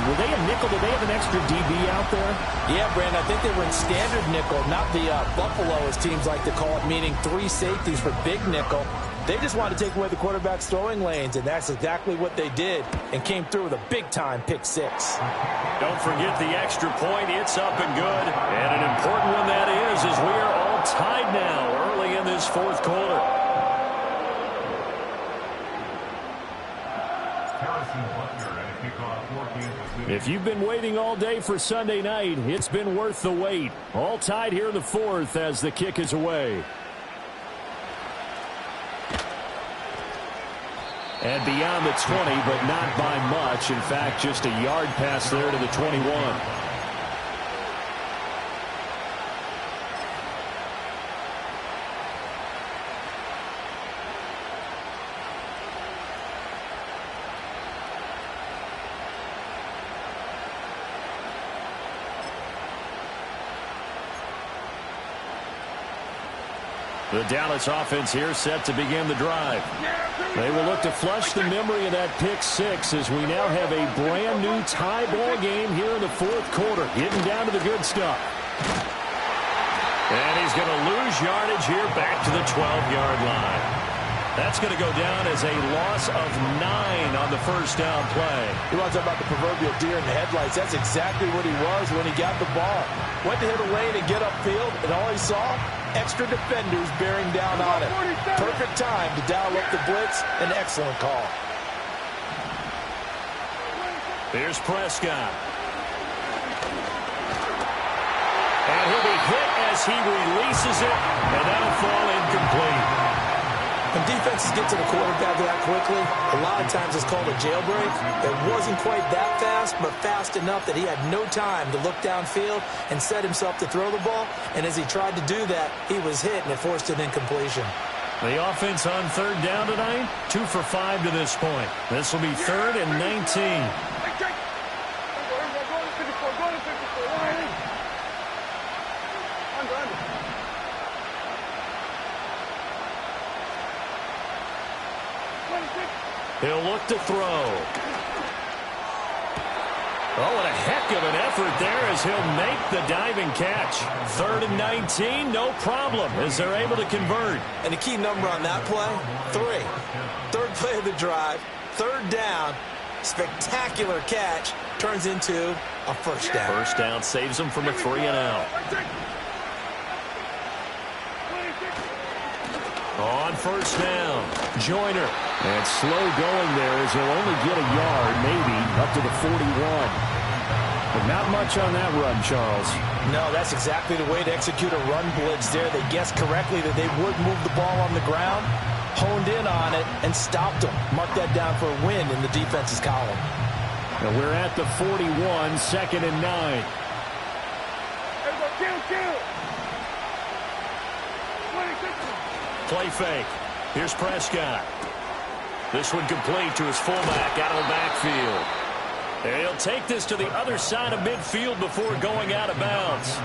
were they a nickel? Did they have an extra DB out there? Yeah, Brandon, I think they were in standard nickel, not the Buffalo, as teams like to call it, meaning 3 safeties for big nickel. They just wanted to take away the quarterback's throwing lanes, and that's exactly what they did, and came through with a big-time pick 6. Don't forget the extra point. It's up and good. And an important one that is, as we are all tied now early in this 4th quarter. If you've been waiting all day for Sunday night, it's been worth the wait. All tied here in the 4th as the kick is away. And beyond the 20, but not by much. In fact, just a yard pass there to the 21. The Dallas offense here set to begin the drive. They will look to flush the memory of that pick six as we now have a brand new tie ball game here in the fourth quarter, getting down to the good stuff. And he's going to lose yardage here back to the 12-yard line. That's going to go down as a loss of 9 on the first down play. You want to talk about the proverbial deer in the headlights? That's exactly what he was when he got the ball. Went to hit a lane and get upfield, and all he saw, extra defenders bearing down on him. Perfect time to dial up the blitz. An excellent call. Here's Prescott. And he'll be hit as he releases it, and that'll fall incomplete. When defenses get to the quarterback that quickly, a lot of times it's called a jailbreak. It wasn't quite that fast, but fast enough that he had no time to look downfield and set himself to throw the ball. And as he tried to do that, he was hit, and it forced an incompletion. The offense on third down tonight, 2 for 5 to this point. This will be 3rd and 19. He'll look to throw. Oh, what a heck of an effort there as he'll make the diving catch. 3rd and 19, no problem as they're able to convert. And the key number on that play, 3. Third play of the drive, 3rd down, spectacular catch, turns into a first down. First down saves them from a 3-and-out. On first down, Joyner. And slow going there as he'll only get a yard, maybe, up to the 41. But not much on that run, Charles. No, that's exactly the way to execute a run blitz there. They guessed correctly that they would move the ball on the ground, honed in on it, and stopped them. Mark that down for a win in the defense's column. And we're at the 41, 2nd and 9. Play fake. Here's Prescott. This one complete to his fullback out of the backfield. And he'll take this to the other side of midfield before going out of bounds.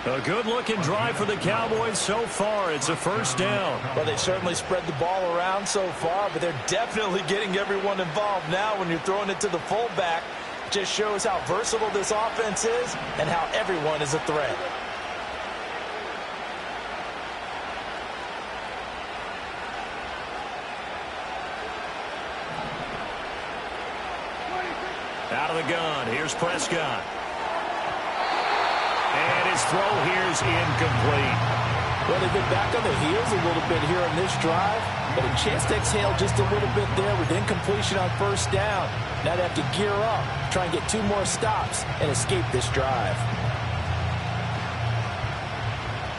A good-looking drive for the Cowboys so far. It's a first down. Well, they certainly spread the ball around so far, but they're definitely getting everyone involved now when you're throwing it to the fullback. Just shows how versatile this offense is and how everyone is a threat. Out of the gun, here's Prescott. And his throw here's incomplete. Well, they've been back on the heels a little bit here on this drive, but a chance to exhale just a little bit there with incompletion on first down. Now they have to gear up, try and get 2 more stops, and escape this drive.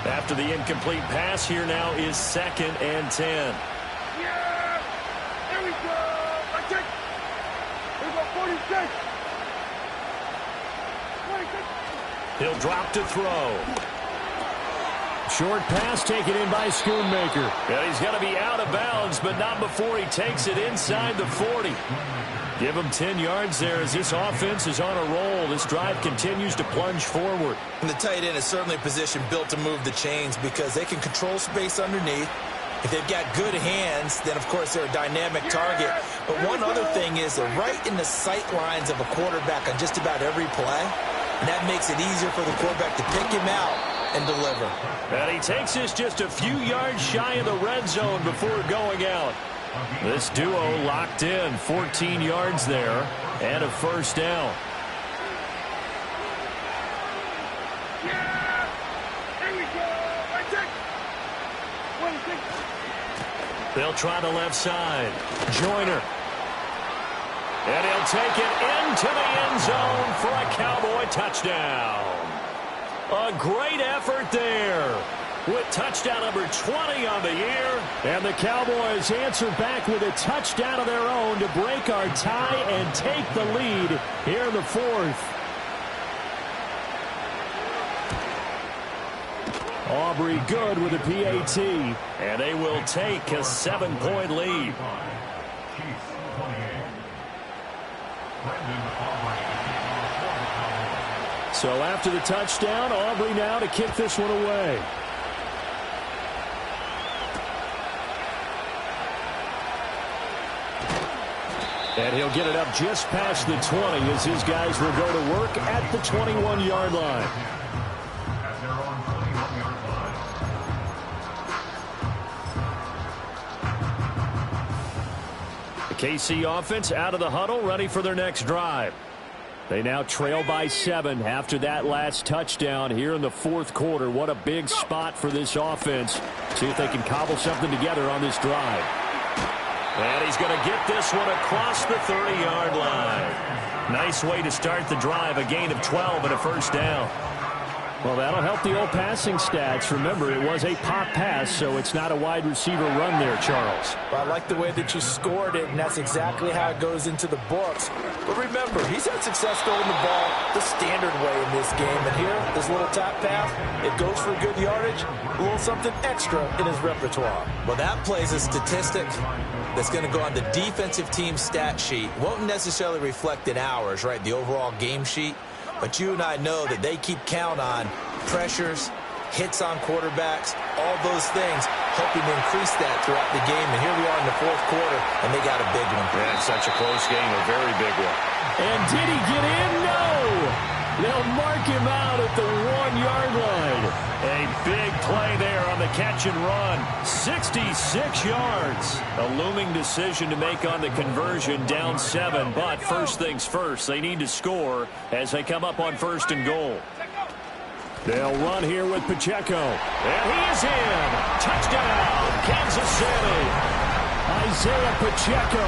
After the incomplete pass, here now is 2nd and 10. Yeah! There we go! I take. Here we go, 46. 26. He'll drop to throw. Short pass taken in by Schoonmaker. And he's going to be out of bounds, but not before he takes it inside the 40. Give him 10 yards there as this offense is on a roll. This drive continues to plunge forward. And the tight end is certainly a position built to move the chains because they can control space underneath. If they've got good hands, then, of course, they're a dynamic target. But one other thing is they're right in the sight lines of a quarterback on just about every play. And that makes it easier for the quarterback to pick him out and deliver. And he takes this just a few yards shy of the red zone before going out. This duo locked in, 14 yards there, and a first down. Yeah! There we go! I take. 26. They'll try the left side. Joyner. And he'll take it into the end zone for a Cowboy touchdown. A great effort there with touchdown number 20 on the year. And the Cowboys answer back with a touchdown of their own to break our tie and take the lead here in the fourth. Aubrey good with a PAT. And they will take a 7-point lead. So after the touchdown, Aubrey now to kick this one away. And he'll get it up just past the 20 as his guys will go to work at the 21-yard line. The KC offense out of the huddle, ready for their next drive. They now trail by 7 after that last touchdown here in the fourth quarter. What a big spot for this offense. See if they can cobble something together on this drive. And he's going to get this one across the 30-yard line. Nice way to start the drive, a gain of 12 and a first down. Well, that'll help the old passing stats. Remember, it was a pop pass, so it's not a wide receiver run there, Charles. Well, I like the way that you scored it, and that's exactly how it goes into the books. But remember, he's had success throwing the ball the standard way in this game. And here, this little tap pass, it goes for good yardage, a little something extra in his repertoire. Well, that plays a statistic that's going to go on the defensive team stat sheet. Won't necessarily reflect in ours, right, the overall game sheet. But you and I know that they keep count on pressures, hits on quarterbacks, all those things, hoping to increase that throughout the game. And here we are in the fourth quarter, and they got a big one. Yeah, such a close game, a very big one. And did he get in? No! They'll mark him out at the 1-yard line. A big play there on the catch and run. 66 yards. A looming decision to make on the conversion, down 7. But first things first, they need to score as they come up on 1st and goal. They'll run here with Pacheco. And he is in. Touchdown, Kansas City. Isaiah Pacheco,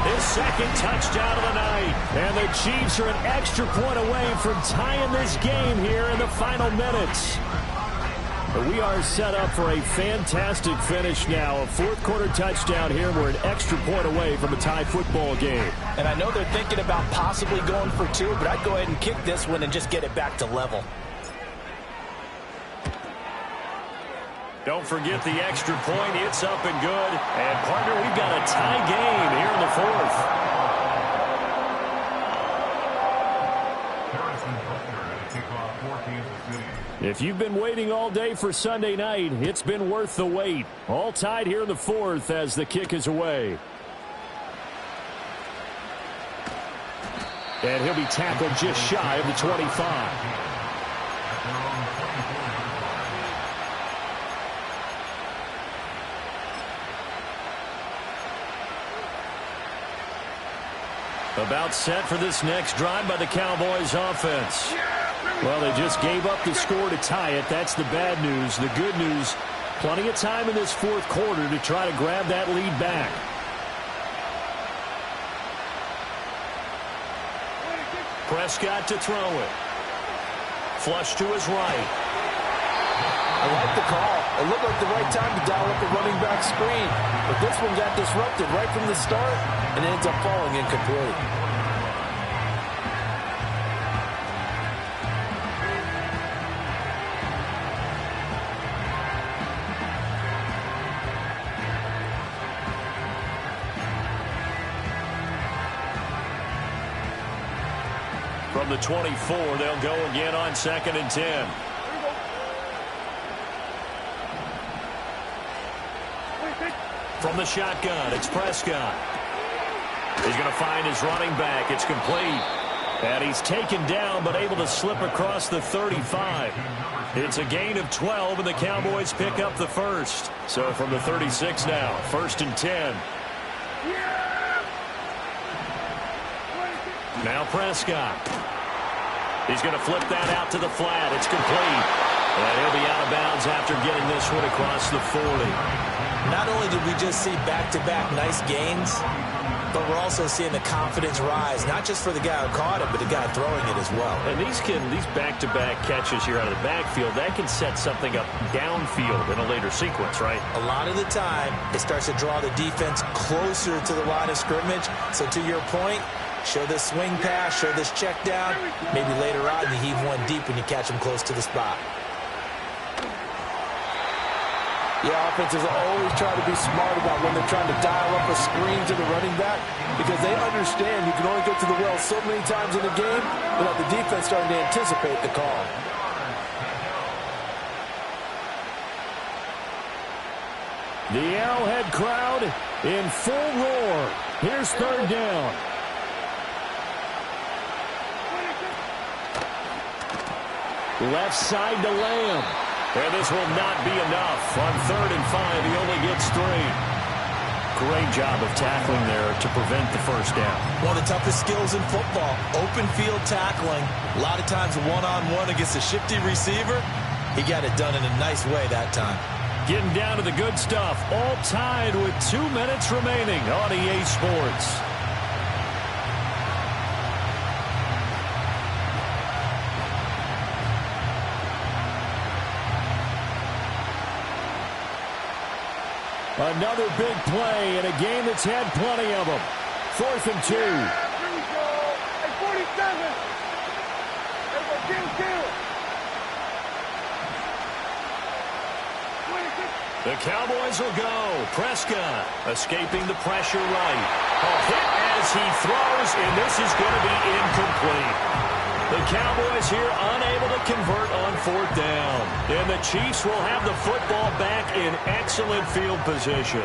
his second touchdown of the night. And the Chiefs are an extra point away from tying this game here in the final minutes. But we are set up for a fantastic finish now. A fourth quarter touchdown here. We're an extra point away from a tie football game. And I know they're thinking about possibly going for 2, but I'd go ahead and kick this one and just get it back to level. Don't forget the extra point. It's up and good. And, partner, we've got a tie game here in the fourth. If you've been waiting all day for Sunday night, it's been worth the wait. All tied here in the fourth as the kick is away. And he'll be tackled just shy of the 25. About set for this next drive by the Cowboys offense. Well, they just gave up the score to tie it. That's the bad news. The good news, plenty of time in this fourth quarter to try to grab that lead back. Prescott to throw it. Flush to his right. I like the call. It looked like the right time to dial up a running back screen. But this one got disrupted right from the start and ends up falling incomplete. From the 24, they'll go again on 2nd and 10. From the shotgun, it's Prescott. He's going to find his running back. It's complete. And he's taken down, but able to slip across the 35. It's a gain of 12, and the Cowboys pick up the first. So from the 36 now, 1st and 10. Now Prescott. He's going to flip that out to the flat. It's complete. And he'll be out of bounds after getting this one across the 40. Not only did we just see back-to-back nice gains, but we're also seeing the confidence rise, not just for the guy who caught it, but the guy throwing it as well. And these back-to-back catches here out of the backfield, that can set something up downfield in a later sequence, right? A lot of the time, it starts to draw the defense closer to the line of scrimmage. So to your point, show this swing pass, show this check down. Maybe later on you heave one deep when you catch them close to the spot. Yeah, offenses always try to be smart about when they're trying to dial up a screen to the running back because they understand you can only get to the well so many times in the game without the defense starting to anticipate the call. The Arrowhead crowd in full roar. Here's third down. Left side to Lamb. And this will not be enough. On 3rd and 5, he only gets 3. Great job of tackling there to prevent the first down. One of the toughest skills in football, open field tackling. A lot of times one-on-one against a shifty receiver. He got it done in a nice way that time. Getting down to the good stuff. All tied with 2 minutes remaining on EA Sports. Another big play in a game that's had plenty of them. 4th and 2. Here we go. Hey, 47. Hey, go, kill. 26. The Cowboys will go. Prescott escaping the pressure right. A hit as he throws, and this is going to be incomplete. The Cowboys here unable to convert on 4th down. And the Chiefs will have the football back in excellent field position.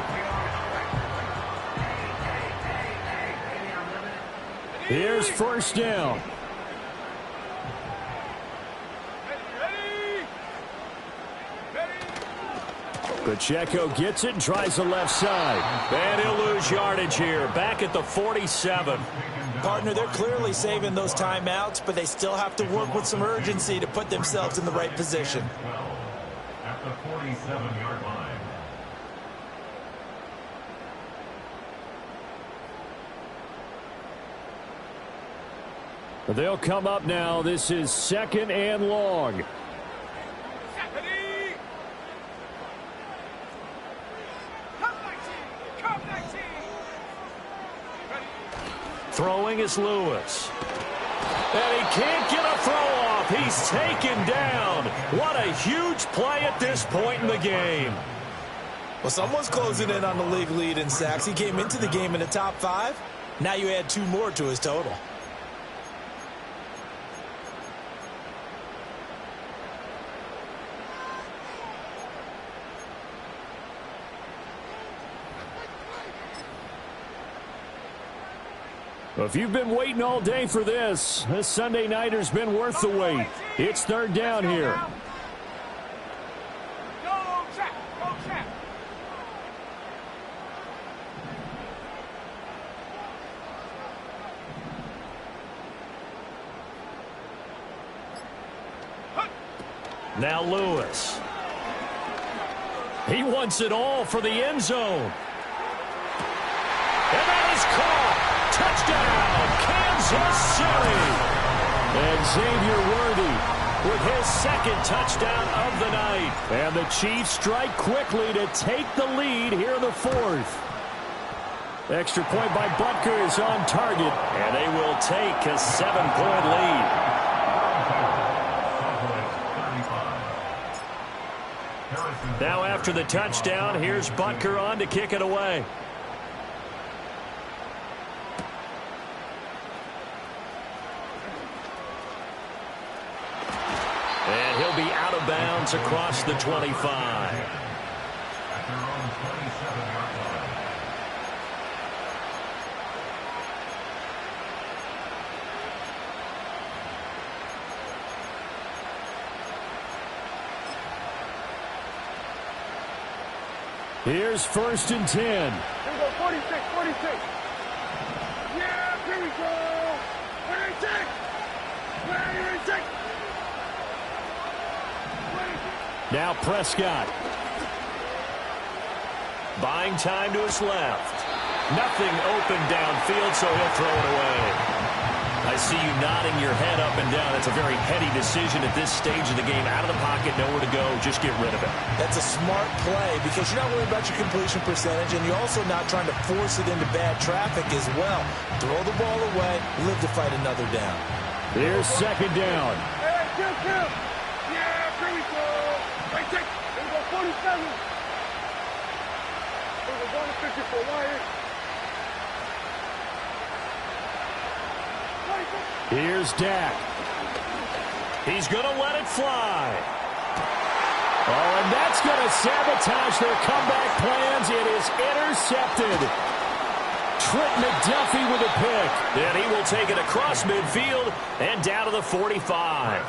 Here's first down. Pacheco gets it and tries the left side. And he'll lose yardage here. Back at the 47. Partner, they're clearly saving those timeouts, but they still have to work with some urgency to put themselves in the right position. At the 47-yard line. They'll come up now. This is 2nd and long. Throwing is Lewis. And he can't get a throw off. He's taken down. What a huge play at this point in the game. Well, someone's closing in on the league lead in sacks. He came into the game in the top 5. Now you add 2 more to his total. If you've been waiting all day for this Sunday nighter's been worth the wait. It's 3rd down here. Go, check. Now Lewis. He wants it all for the end zone. And that is caught. Touchdown, Kansas City. And Xavier Worthy with his 2nd touchdown of the night. And the Chiefs strike quickly to take the lead here in the 4th. Extra point by Butker is on target, and they will take a 7-point lead. Now after the touchdown, here's Butker on to kick it away. And he'll be out of bounds across the 25. Here's 1st and 10. Here we go, 46. Yeah, here we go. Where are you, 6? Now Prescott. Buying time to his left. Nothing open downfield, so he'll throw it away. I see you nodding your head up and down. It's a very heady decision at this stage of the game. Out of the pocket, nowhere to go. Just get rid of it. That's a smart play because you're not worried about your completion percentage, and you're also not trying to force it into bad traffic as well. Throw the ball away, live to fight another down. Here's 2nd down. Hey, kill. Yeah, here we go. Right, check. Here we go, 47. Here we go, going to 50 for Wyatt. Here's Dak. He's going to let it fly. Oh, and that's going to sabotage their comeback plans. It is intercepted. Trent McDuffie with a pick. And he will take it across midfield and down to the 45.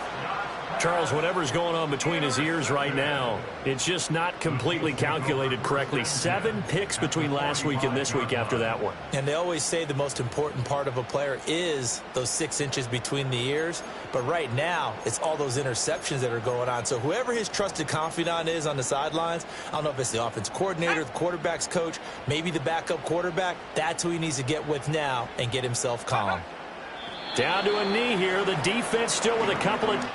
Charles, whatever's going on between his ears right now, it's just not completely calculated correctly. 7 picks between last week and this week after that one. And they always say the most important part of a player is those 6 inches between the ears. But right now, it's all those interceptions that are going on. So whoever his trusted confidant is on the sidelines, I don't know if it's the offense coordinator, the quarterback's coach, maybe the backup quarterback, that's who he needs to get with now and get himself calm. Down to a knee here. The defense still with a couple of...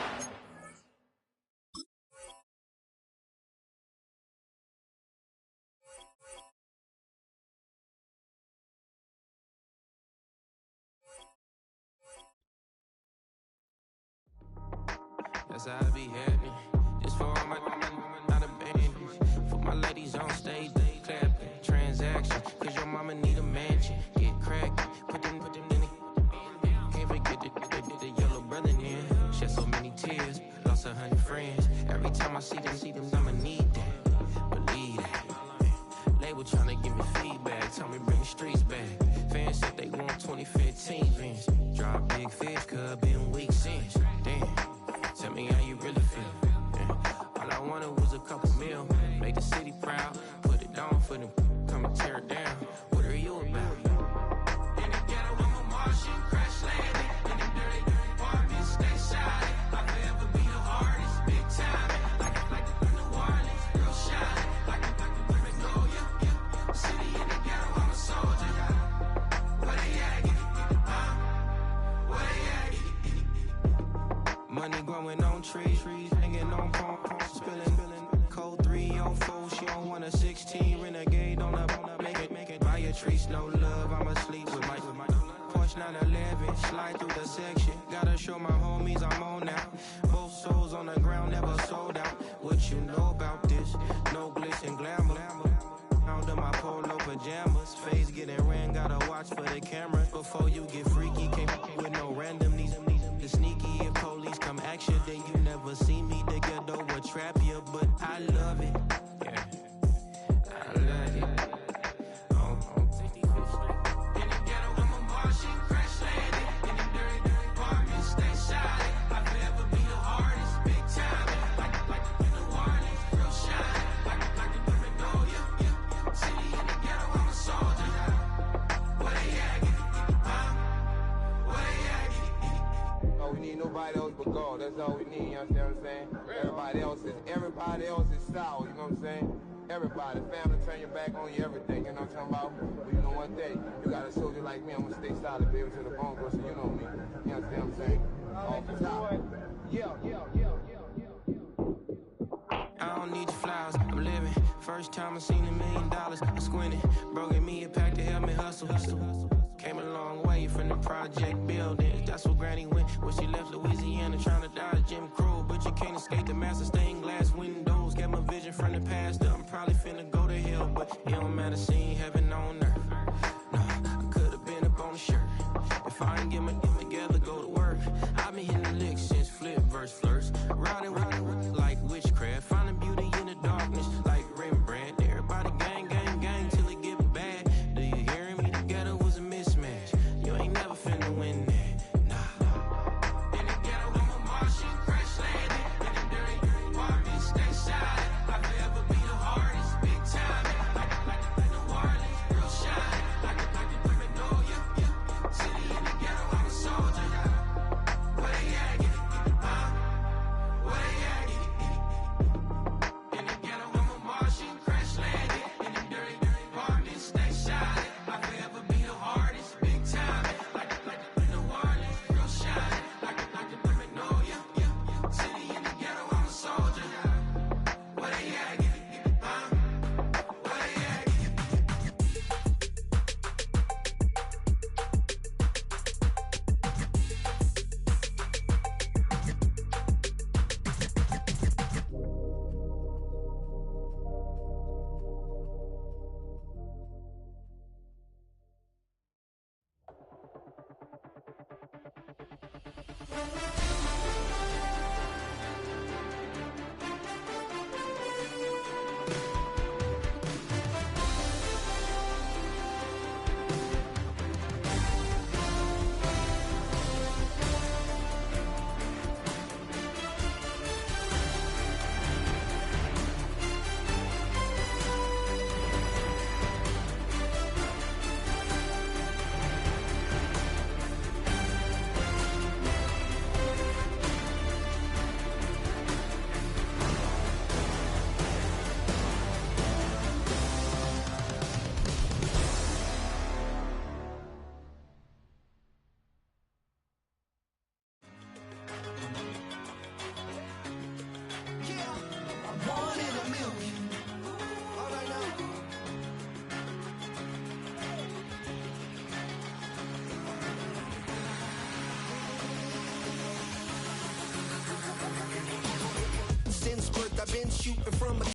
That's how I be happy. Just for all my not abandoned. For my ladies on stage, they clapping. Transaction, cause your mama need a mansion. Get crackin', put them in the... Can't forget the yellow brother in. Shed so many tears, lost 100 friends. Every time I see them, I'ma need that. Believe that. Label tryna give me feedback, tell me bring the streets back. Fans said they want 2015 Vince. Drop big fish, cuz been weeks since. Damn. Tell me how you really feel. Yeah. All I wanted was a couple mil. Make the city proud. Put it down for them. Come and tear it down. What are you about? In the ghetto, I'm a Martian. Crash landing. In the dirty apartments. Stay shy. I'll forever be the hardest. Big time. Like New Orleans. Real shy. Like Magnolia. Yeah. City in the ghetto, I'm a soldier. Where they at? Where they at? Money growing on trees, hanging on palm, spilling, code 304, she don't want a 16, renegade on the make it, buy a tree, no love, I'm asleep with my Porsche 911, slide through the section, gotta show my homies I'm on now, both souls on the ground, never sold out, what you know about this, no glitz and glamour, under my polo pajamas, face getting ran, gotta watch for the cameras, before you get freaky, can't with no random, these sneaky, if police come ask you, then you never see me, the ghetto will trap you, but I love it, yeah, I love it, in the ghetto, I'm a Martian, crash landing, in the dirty apartments, stay shy, I'll forever be the hardest, big time, like New Orleans, real shine, like the Magnolia, yeah, city in the ghetto, I'm a soldier, where they at, where they at, We need nobody else but God. That's all we need, you understand what I'm saying? Everybody else is sour, you know what I'm saying? Everybody, family, turn your back on you, everything, you know what I'm talking about? But you know one thing, you got a soldier like me, I'm gonna stay solid, baby, to the bone, so you know me. You understand what I'm saying? Off the top. I don't need your flowers, I'm living. First time I seen $1 million, I squinted. Bro, give me a pack to help me hustle. Came a long way from the project buildings. That's where Granny went when she left Louisiana, trying to dodge Jim Crow. But you can't escape the master stained glass windows. Got my vision from the past. I'm probably finna go to hell, but it don't matter, seeing heaven on earth. No, I could've been up on the shirt. If I ain't get my together, go to work. I've been hitting the licks since flip verse flirts. Riding like witchcraft, finding beauty in the darkness like Rembrandt. Everybody gang, gang, gang till it get bad. Do you hear me? Together was a mismatch. You ain't never finna win that. Nah. In the ghetto, I'm a Martian, crash landing. In the dirty apartments, stay shy. I'll forever be the hardest, big time. Like New Orleans, real shine. Like the Magnolia, yeah. City in the ghetto, I'm a soldier. Where they at? Where they at? In the ghetto, I'm a Martian, crash landing. In the dirty apartments, stay shy. I'll forever be the hardest, big time. Like New Orleans, real shine. Like the Magnolia, yeah. City in the ghetto, I'm a soldier. Where they at? Where they at? been shooting from a